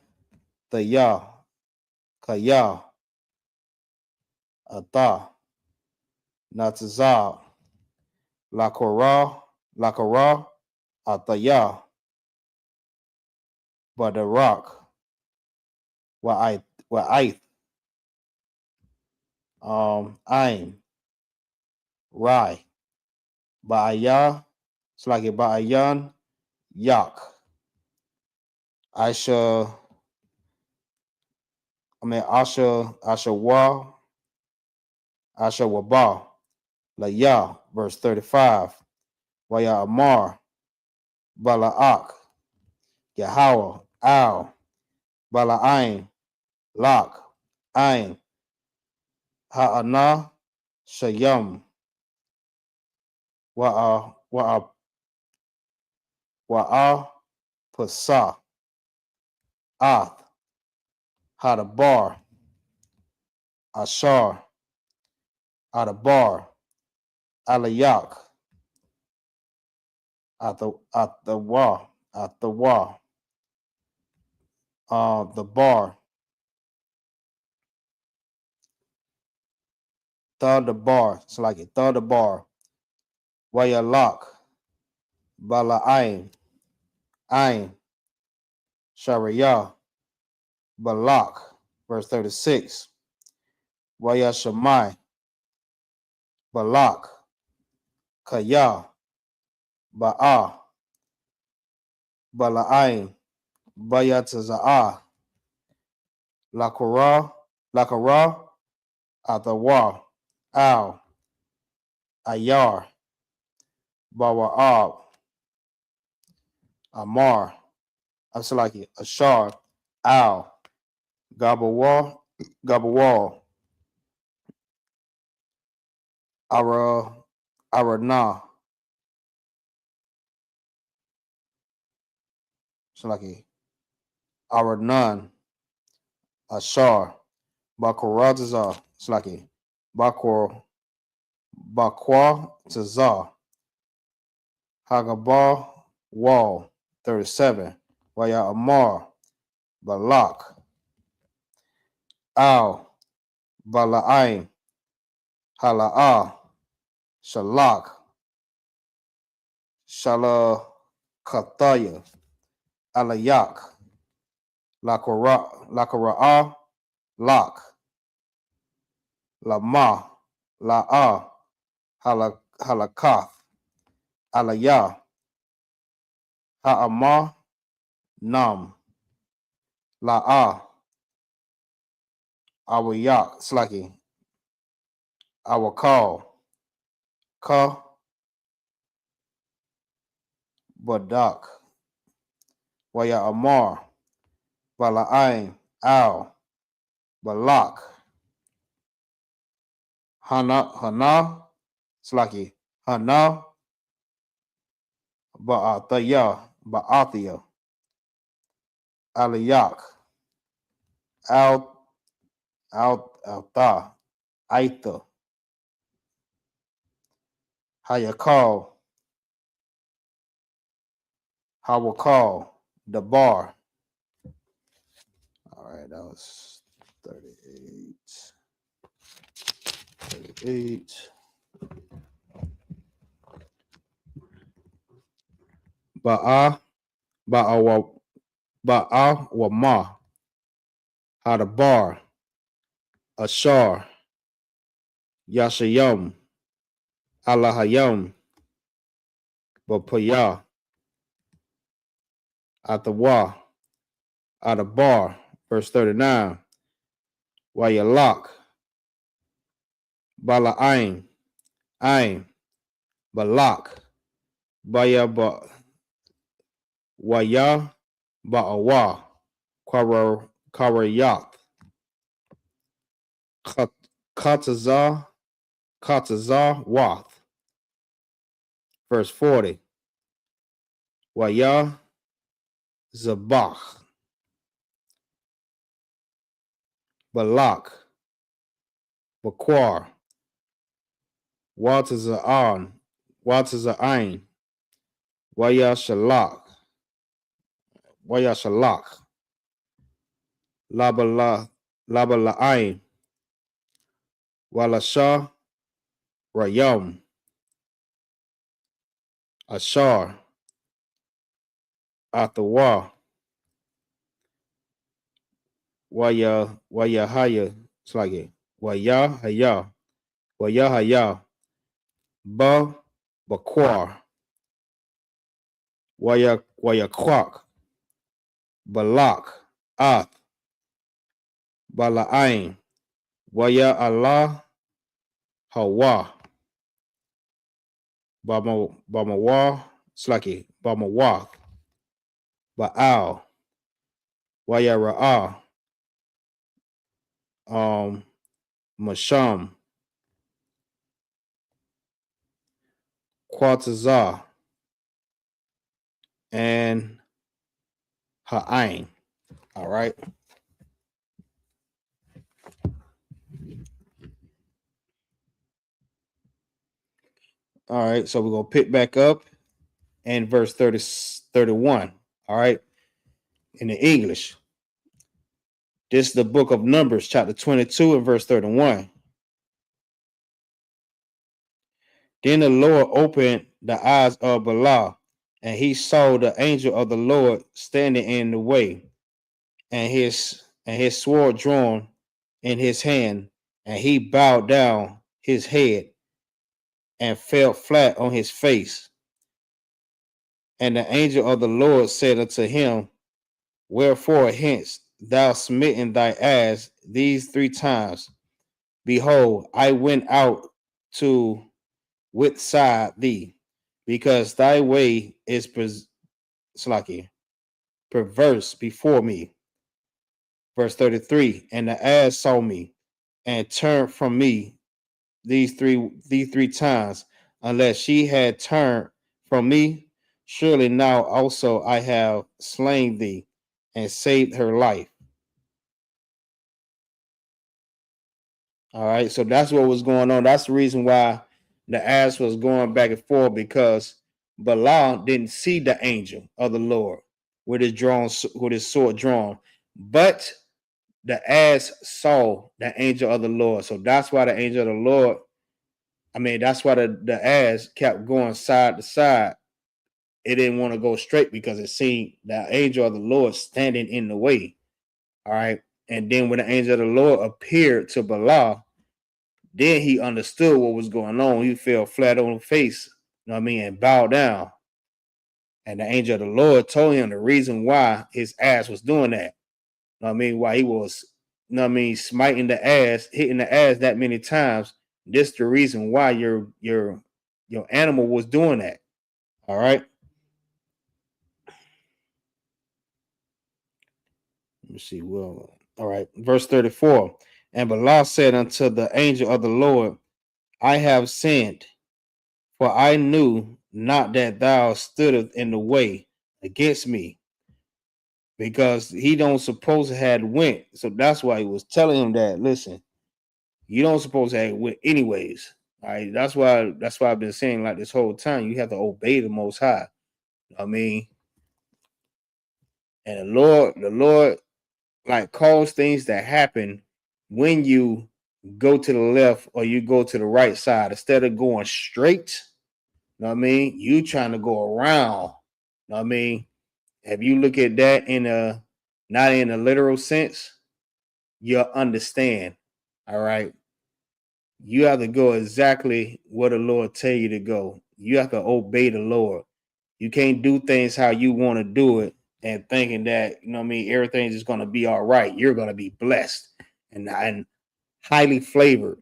S2: the Yah, Kaya, Ata, Natazal, Lakara, Ataya, Badarak, Wa'ith, Ain, Rai, Ba'aya, it's like Ba'ayan, Yak, Asha Waba, Laya, verse 35. Waya Amar, Bala'ak, Yahweh, Al, Bala'aim, Lak, Ain, Ha'ana, Shayam, Wa'a, Pasa, Ath, Hadabar, Ashar, Adabar, Alayak, Athawa, the bar, Thadabar, it's like it, Thadabar, Wayalak, Bala'ain, Ain, Shariah, Balak, verse 36, Wayashamai, Balak, Kaya, Ba'a, Bala'ain, Bayataza'ah, Lakara, Athawa, Al, Ayar, Bawa'ab, Amar, Asalaki, Ashar, Al, Gabawal, Arana, Salaki, Aranan, Ashar, Bakurazazar, Salaki, Bakwa Tazar, Hagabar, Wall, 37, Waya Amar, Balak, Al, Bala'ain, Hala'ah, Shalak, Shalakathaya, Alayak, Lakara'ah, Lak, Lama, La'ah, Halakath, Alayah, Ha'amah, Nam, La'ah, Awayak, Slaki, Awakal, Ka, Badak, Waya Amar, Bala'ain, Al, Balak, Hana, Slaki, Hana, Ba'athia, Alayak, Alta, Aitha, Hayakal, Hawakal, Dabar. All right, that was 38. 38. Ba'awama, Hadabar, Ashar, Yashayam, Alahayam, Bapaya, Atawa, Adabar, verse 39, Wayalak, Bala'ain, Ain, Balak, Waya, Ba'awa, Karayak, Katazar, Wath, verse 40, Waya, Zabach, Balak, Bakwar, Wataza'an, Waya Shalak, Labala'ain, Walasha, Rayam, Ashar, Athawa, Wayahaya, it's like it, Wayahaya, Bakwar, Wayakwak, Balak, Ath, Bala'ain, Waya Allah, Hawa, Bamawa, Slaki, Bamawath, Baal, Waya Ra'ah, Masham, Quatazar, and Ha'ain. All right. All right. So we're going to pick back up in verse 31. All right. In the English. This is the book of Numbers, chapter 22 and verse 31. Then the Lord opened the eyes of Balaam, and he saw the angel of the Lord standing in the way, and his sword drawn in his hand, and he bowed down his head and fell flat on his face. And the angel of the Lord said unto him, Wherefore hence thou smitten thy ass these 3 times? Behold, I went out to withside thee, because thy way is perverse before me. Verse 33, and the ass saw me and turned from me these three times, unless she had turned from me, surely now also I have slain thee and saved her life. All right, so that's what was going on. That's the reason why the ass was going back and forth, because Balaam didn't see the angel of the Lord with his sword drawn, but the ass saw the angel of the Lord. So that's why the angel of the Lord, that's why the ass kept going side to side. It didn't want to go straight because it seen the angel of the Lord standing in the way. All right. And then when the angel of the Lord appeared to Balaam, then he understood what was going on. He fell flat on his face, and bowed down. And the angel of the Lord told him the reason why his ass was doing that. Why he was, smiting the ass, hitting the ass that many times. This the reason why your animal was doing that. All right. Let me see. Well, all right. Verse 34. And Balaam said unto the angel of the Lord, I have sinned, for I knew not that thou stoodest in the way against me, because he don't suppose to had went. So that's why he was telling him that, listen, you don't suppose to have went anyways. All right. That's why I've been saying like this whole time, you have to obey the Most High. And the Lord like cause things that happen when you go to the left or you go to the right side instead of going straight. You trying to go around. If you look at that in a not in a literal sense, you'll understand. All right. You have to go exactly where the Lord tell you to go. You have to obey the Lord. You can't do things how you want to do it and thinking that, everything's just going to be all right. You're going to be blessed and highly flavored.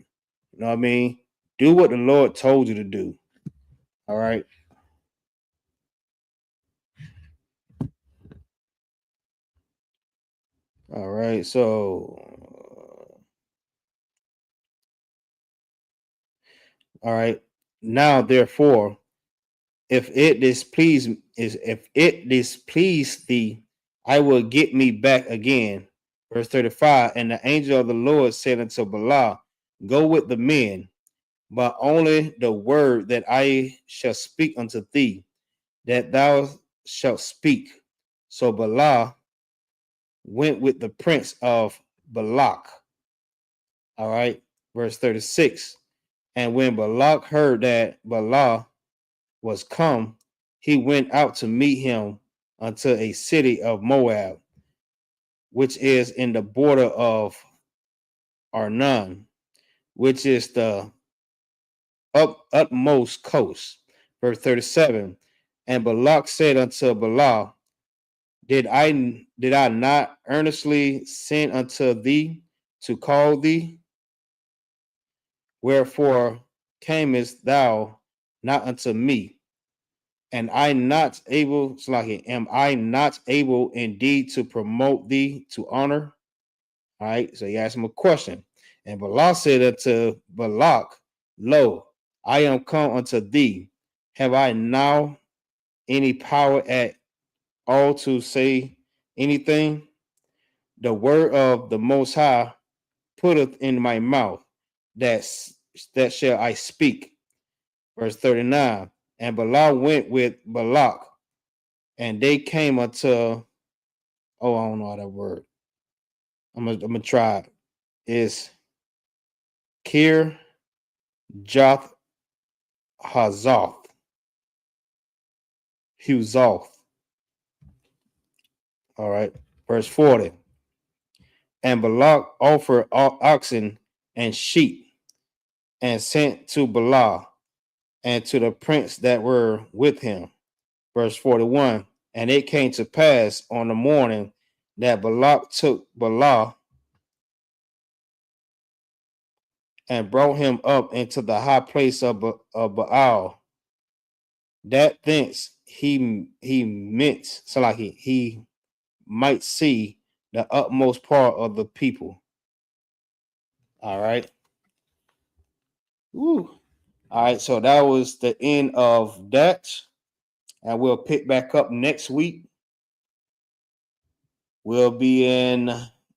S2: You know what I mean? Do what the Lord told you to do. All right. All right. So, all right. Now, therefore, if it displease thee, I will get me back again. Verse 35. And the angel of the Lord said unto Balaam, go with the men, but only the word that I shall speak unto thee, that thou shalt speak. So Balaam went with the prince of Balak. All right. Verse 36. And when Balak heard that Balaam was come, he went out to meet him unto a city of Moab, which is in the border of Arnon, which is the utmost coast. Verse 37. And Balak said unto Balaam, did I not earnestly send unto thee to call thee? Wherefore camest thou not unto me? And am I not able indeed to promote thee to honor? All right, so he asked him a question. And Balak said unto Balak, Lo, I am come unto thee. Have I now any power at all to say anything? The word of the Most High putteth in my mouth, that shall I speak. Verse 39. And Balak went with Balak, and they came unto, I don't know that word. I'm gonna try. It's Kir Joth Hazoth. Huzoth. All right. Verse 40. And Balak offered oxen and sheep, and sent to Balak and to the prince that were with him. Verse 41. And it came to pass on the morning that Balak took Balak and brought him up into the high place of Baal, that thence he meant, so like he might see the utmost part of the people. All right. Woo. All right, so that was the end of that. And we'll pick back up next week. We'll be in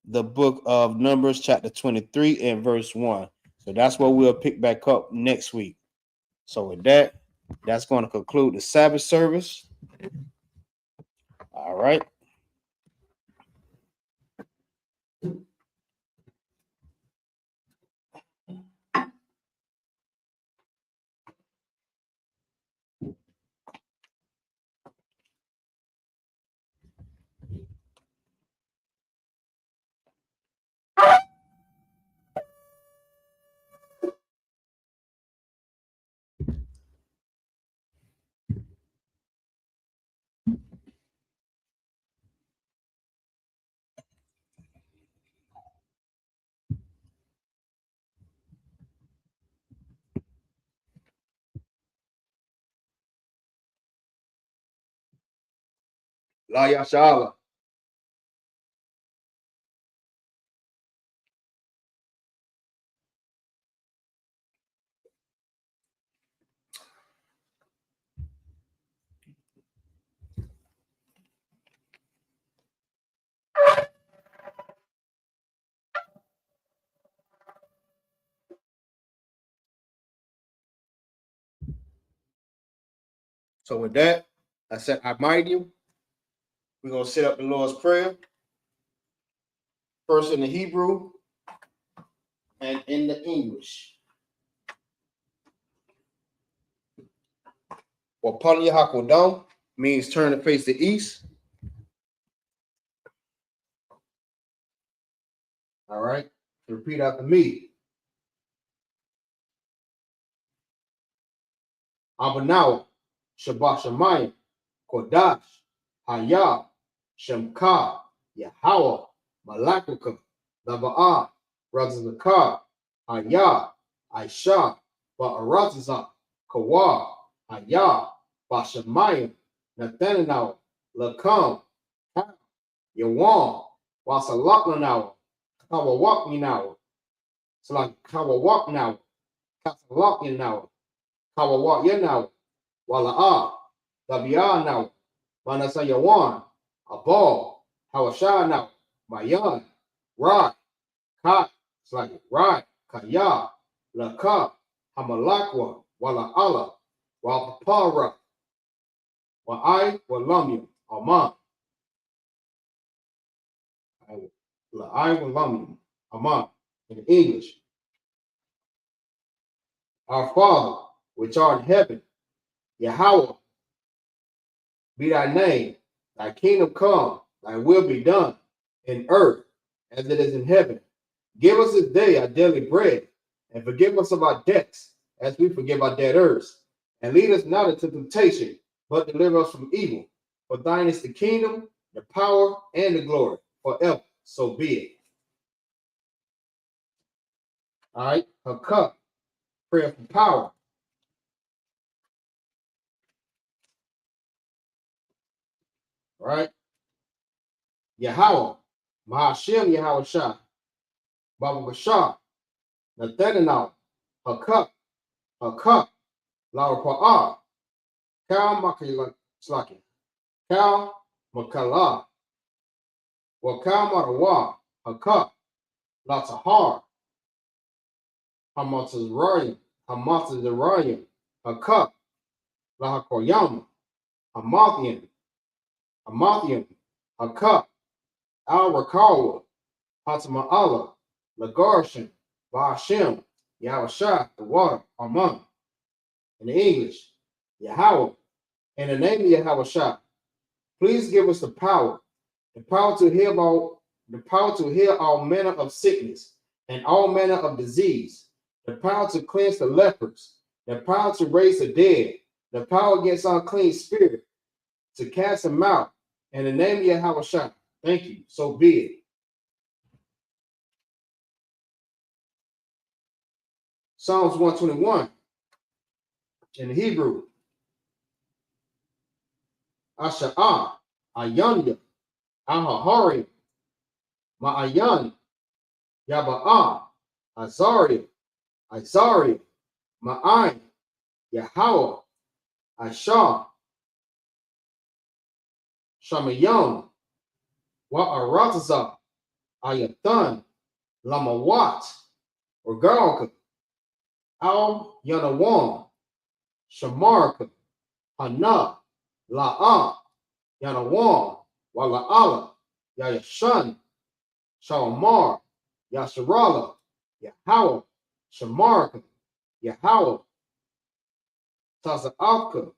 S2: the book of Numbers, chapter 23 and verse 1. So that's what we'll pick back up next week. So with that, that's going to conclude the Sabbath service. All right.
S1: La Yashala. So with that, I said, I might you. We're going to set up the Lord's Prayer. First in the Hebrew and in the English. Well, Panya Hakodam means turn to face the east. All right. Repeat after me. Abanawa, Shabbat Shemayim, Kodash, Hayah, Shemka, Yahweh, Malakika, Laba'ah, Razazakar, Hayah, Aisha, Ba'arazazah, Kawah, Hayah, Bashamayim, Nathanael, Lakam, Yawan, Wasalaklanau, Kawawakninawa, Salak Kawawaknawa, Kasalakinawa, Kawawak Wala'ah, Dabiah Manasayawan, Abal, Hawashah Mayan, Rod, Kat, it's like Rod, Kaya, Laka, Hamalakwa, Wala'ala, Wapapara, Wa'ai, Walamim, Aman, La'ai, Walamim, Aman, in English. Our Father, which art in heaven, Yahweh, be thy name, thy kingdom come, thy will be done in earth as it is in heaven. Give us this day our daily bread, and forgive us of our debts as we forgive our debtors. And lead us not into temptation, but deliver us from evil. For thine is the kingdom, the power, and the glory forever. So be it. All right, her cup, prayer for power. All right, Yahweh, Mahashem Yahweh Shah, Baba Bashar, Nathaniel, HAKUP, HAKUP, Laura Pa'a, Kal Makalaki, Kal Makala, Wakal Marawa, HAKUP, Latahar, Hamatazarian, HAKUP, Lahakoyama, Hamathian, HAKUP, Al Rakawa, Hatama Allah, Lagarshan, Ba'ashem, Yahushua, the water, Aman. In the English, Yahweh, in the name of Yahushua, please give us the power to heal all manner of sickness and all manner of disease, the power to cleanse the lepers, the power to raise the dead, the power against unclean spirit, to cast them out. In the name of Yahushua, thank you. So be it. Psalms 121 in the Hebrew. Asha'ah, Ayanya, Ahahari, Ma'ayan, Yaba'ah, Azariah, Ma'ain, Yahweh, Ashah, Shamayam, Wa'aratazah, Ayathan, Lamawat, Regalka, Al Yanawam, Shamarka, Hana, La'ah, Yanawam, Wala'ala, Yayashan, Shalmar, Yasharala, Yahweh, Shamarka, Yahweh, Taza'afka,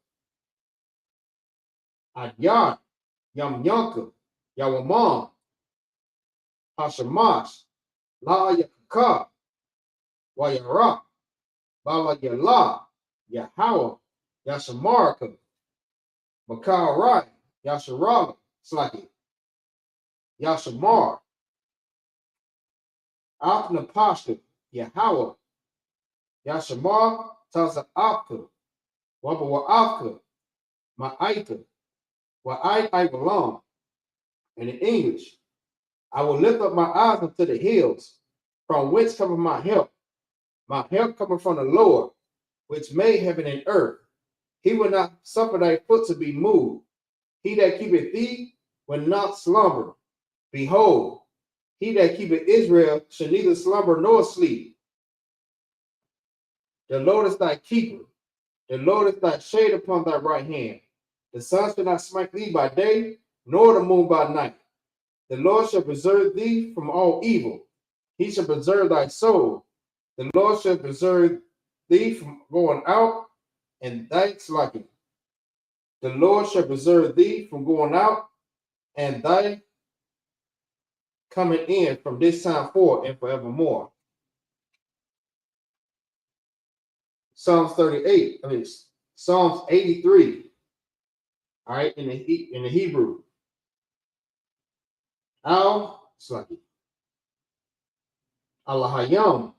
S1: Adyar, Yamyanka, Yawamam, Hashamash, La Yakaka, Wayara, Bala Yala, Yahweh, Yashamarka, Makarai, Yasharala, Slaki, Yashamar, Alpnapashka, Yahweh, Yashamar, Taza'afka, Wabawa'afka, Ma'aita, I belong. In the English, I will lift up my eyes unto the hills, from which cometh my help. My help cometh from the Lord, which made heaven and earth. He will not suffer thy foot to be moved. He that keepeth thee will not slumber. Behold, he that keepeth Israel shall neither slumber nor sleep. The Lord is thy keeper. The Lord is thy shade upon thy right hand. The sun shall not smite thee by day, nor the moon by night. The Lord shall preserve thee from all evil. He shall preserve thy soul. The Lord shall preserve thee from going out and thy slacking. The Lord shall preserve thee from going out and thy coming in from this time forth and forevermore. Psalms 83. All right, in the Hebrew. Al slacking. Allahayam.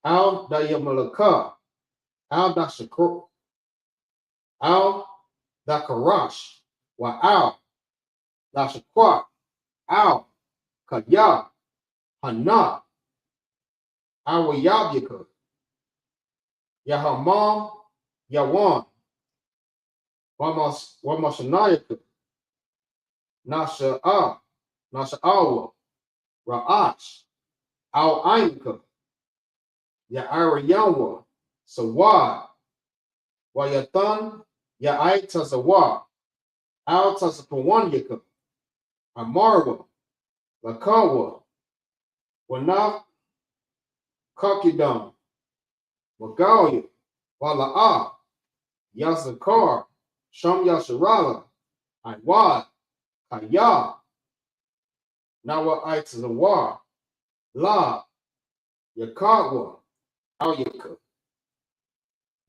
S1: Al dayamalaka. Al dashakor. Al dakarash. Wa al dashakwa. Al kaya. Hana. Awayabika. Yahamam. Yawan. Wamashanayaka. Nasha'awa. Ra'ach. Al-Ainka. Ya'arayawa. Sawad. Wayathan. Ya'aitazawa. Al-Tazapawanyaka. Amarwa. Lakawa. Wanaf. Kakidam. Wagalia. Wala'ah. Yazakar. Sham Yasharala. Iwad. Kaya. Nawa Aitazawa. La. Yakagwa. Alyaka.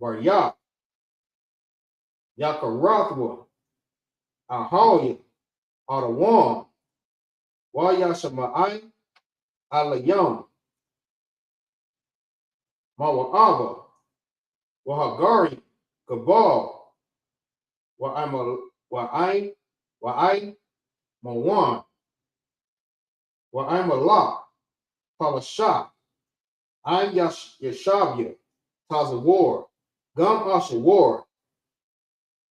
S1: Varya. Yakarathwa. Ahalya. Adawan. Wayashama'ai. Alayam. Mawa'aba. Wahagari. Gabal. Wa'ai. Mawan. Wa'aimalak. Palashah, I'm Yashavya, Tazawar, Gum Ashawar,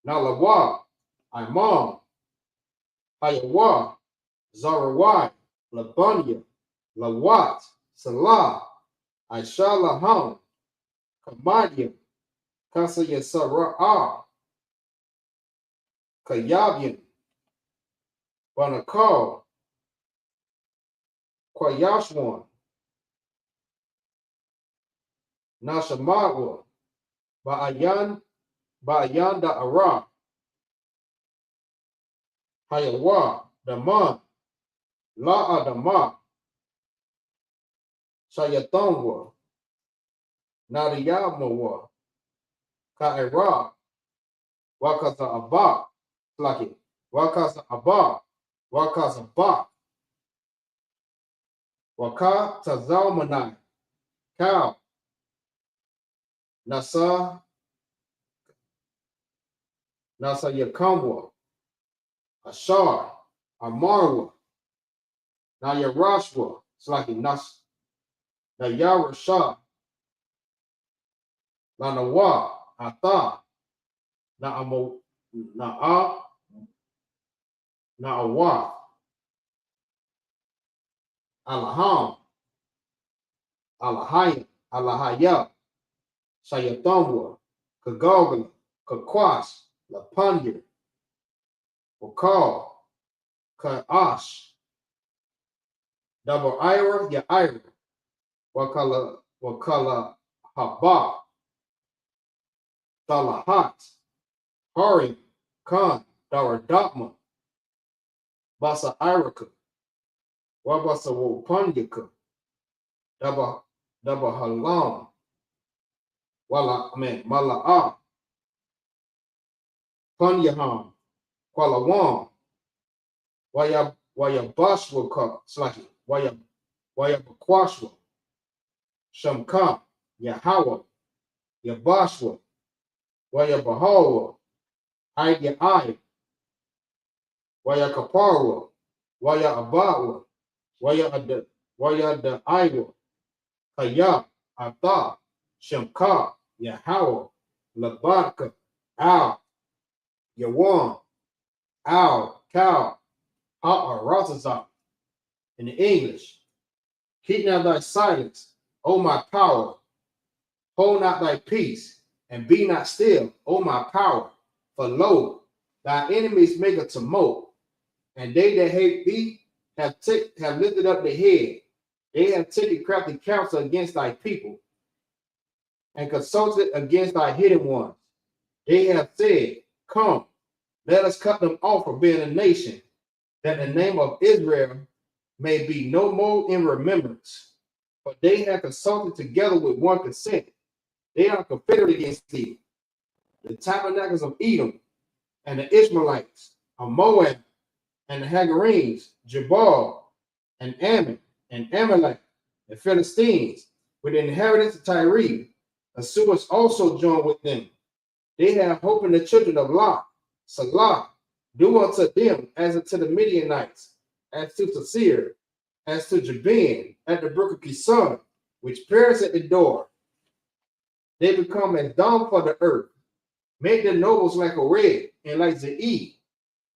S1: Nalawa, Imam, Hayawa, Zarawai, Labunya, Lawat, Salah, Aishalaham, Kamadia, Kasaya Sara'ah, Kayabian, Banakal, Kwayashwan, Nashamadwa, Ba'ayanda Ara, Hayawa, Daman, La Adama, Shayatangwa, Nadiyamawa, Ka'ira, Wakaza Abba, Slaki, Wakaza Abba, Wakaza Ba, Waka Tazalmanai, Cow, Nasa Yakamwa, Ashar, Amarwa, Nayarashwa, Slaki Nas, Nayarashah, Lanawa, Ata, Na'amo, Na'a, Na'awa, Alaham, Alahaya, Alahaya, Shayathamwa, Kagogala, Kakwash, Lapunya, Wakal, Ka'ash, Double Ira, Ya'ira, Wakala Haba, Dalahat, Harim, Khan, Daradatma, Basa Iraka, Wabasa Wopanyaka, Daba Halam, Mala'a, Panyaham, Kualawan, Wayabashwa, Slaki, Wayabakwashwa, Shamka, Yahawa, Yabashwa, Wayabahawa, Ai, Wayakaparwa, Wayabawa, Wayadaiwa, Kaya, Ata, Shamka, Yahawa, Labaka, Al, Yawan, Al, Cow, Ratazak. In the English, keep now thy silence, O my power, hold not thy peace, and be not still, O my power. For lo, thy enemies make a tumult, and they that hate thee have lifted up their head. They have taken crafty counsel against thy people, and consulted against thy hidden ones. They have said, come, let us cut them off from being a nation, that the name of Israel may be no more in remembrance. For they have consulted together with one consent. They are confederate against thee. The tabernacles of Edom and the Ishmaelites, of Moab and the Hagarenes, Jabal and Ammon and Amalek, the Philistines, with the inheritance of Tyre. Assyrians also joined with them. They have hope in the children of Lot. Salah, do unto them as unto the Midianites, as to Sasir, as to Jabin, at the brook of Kison, which perish at the door. They become as dung for the earth. Make their nobles like a red and like Ze'e.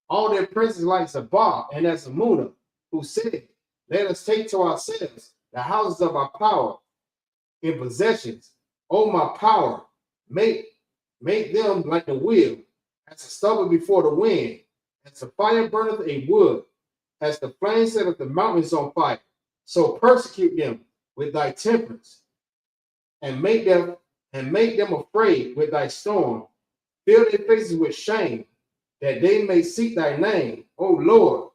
S1: All their princes like Sabbath and as Amuna, who said, let us take to ourselves the houses of our power in possessions. O my power, make them like the wheel, as the stubble before the wind, as the fire burneth a wood, as the flame setteth the mountains on fire. So persecute them with thy temperance, and make them afraid with thy storm. Fill their faces with shame, that they may seek thy name. O Lord,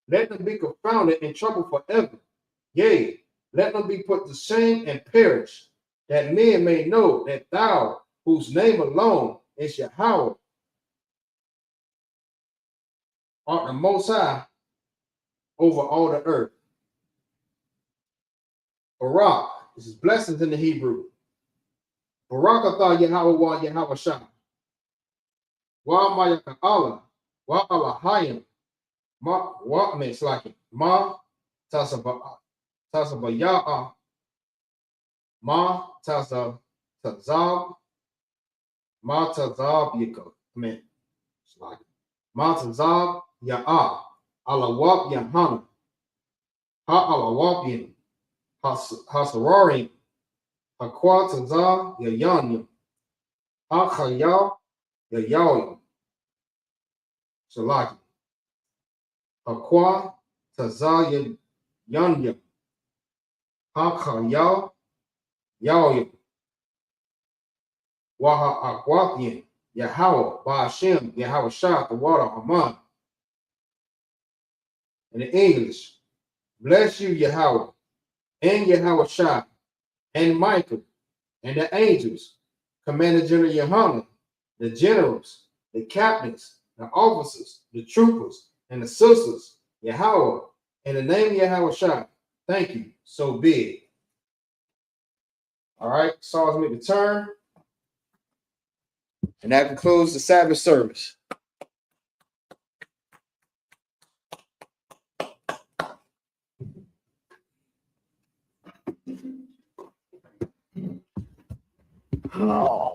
S1: let them be confounded and troubled forever. Yea, let them be put to shame and perish, that men may know that thou, whose name alone is Yahweh, art the most high over all the earth. Barak, this is blessings in the Hebrew. Barak atah Yahweh wa Yahweh Shah. Wa mayaka Allah, wa Allahayim, ma wa meslaki, ma tasaba Tasabaya'a, Ma Tazab, Ma Tazab Yika. I mean, it's like Ma Tazab Ya'a, Alawab Yahanna, Ha Alawab Yin, Hasarari, Aqua Tazab Yayanya, Ha Khaya Yayawya, Salaki, Aqua Tazab Yanya, Ha Khaya Yawya, Waha Aquathian, Yahweh, Ba'ashem, Yahweh Shah, the water, Haman. In the English, bless you, Yahweh, and Yahweh Shah, and Michael, and the angels, Commander General Yohanan, the generals, the captains, the officers, the troopers, and the sisters, Yahweh, in the name of Yahweh Shah. Thank you. So be it. All right, Psalms make the turn. And that concludes the Sabbath service. Oh.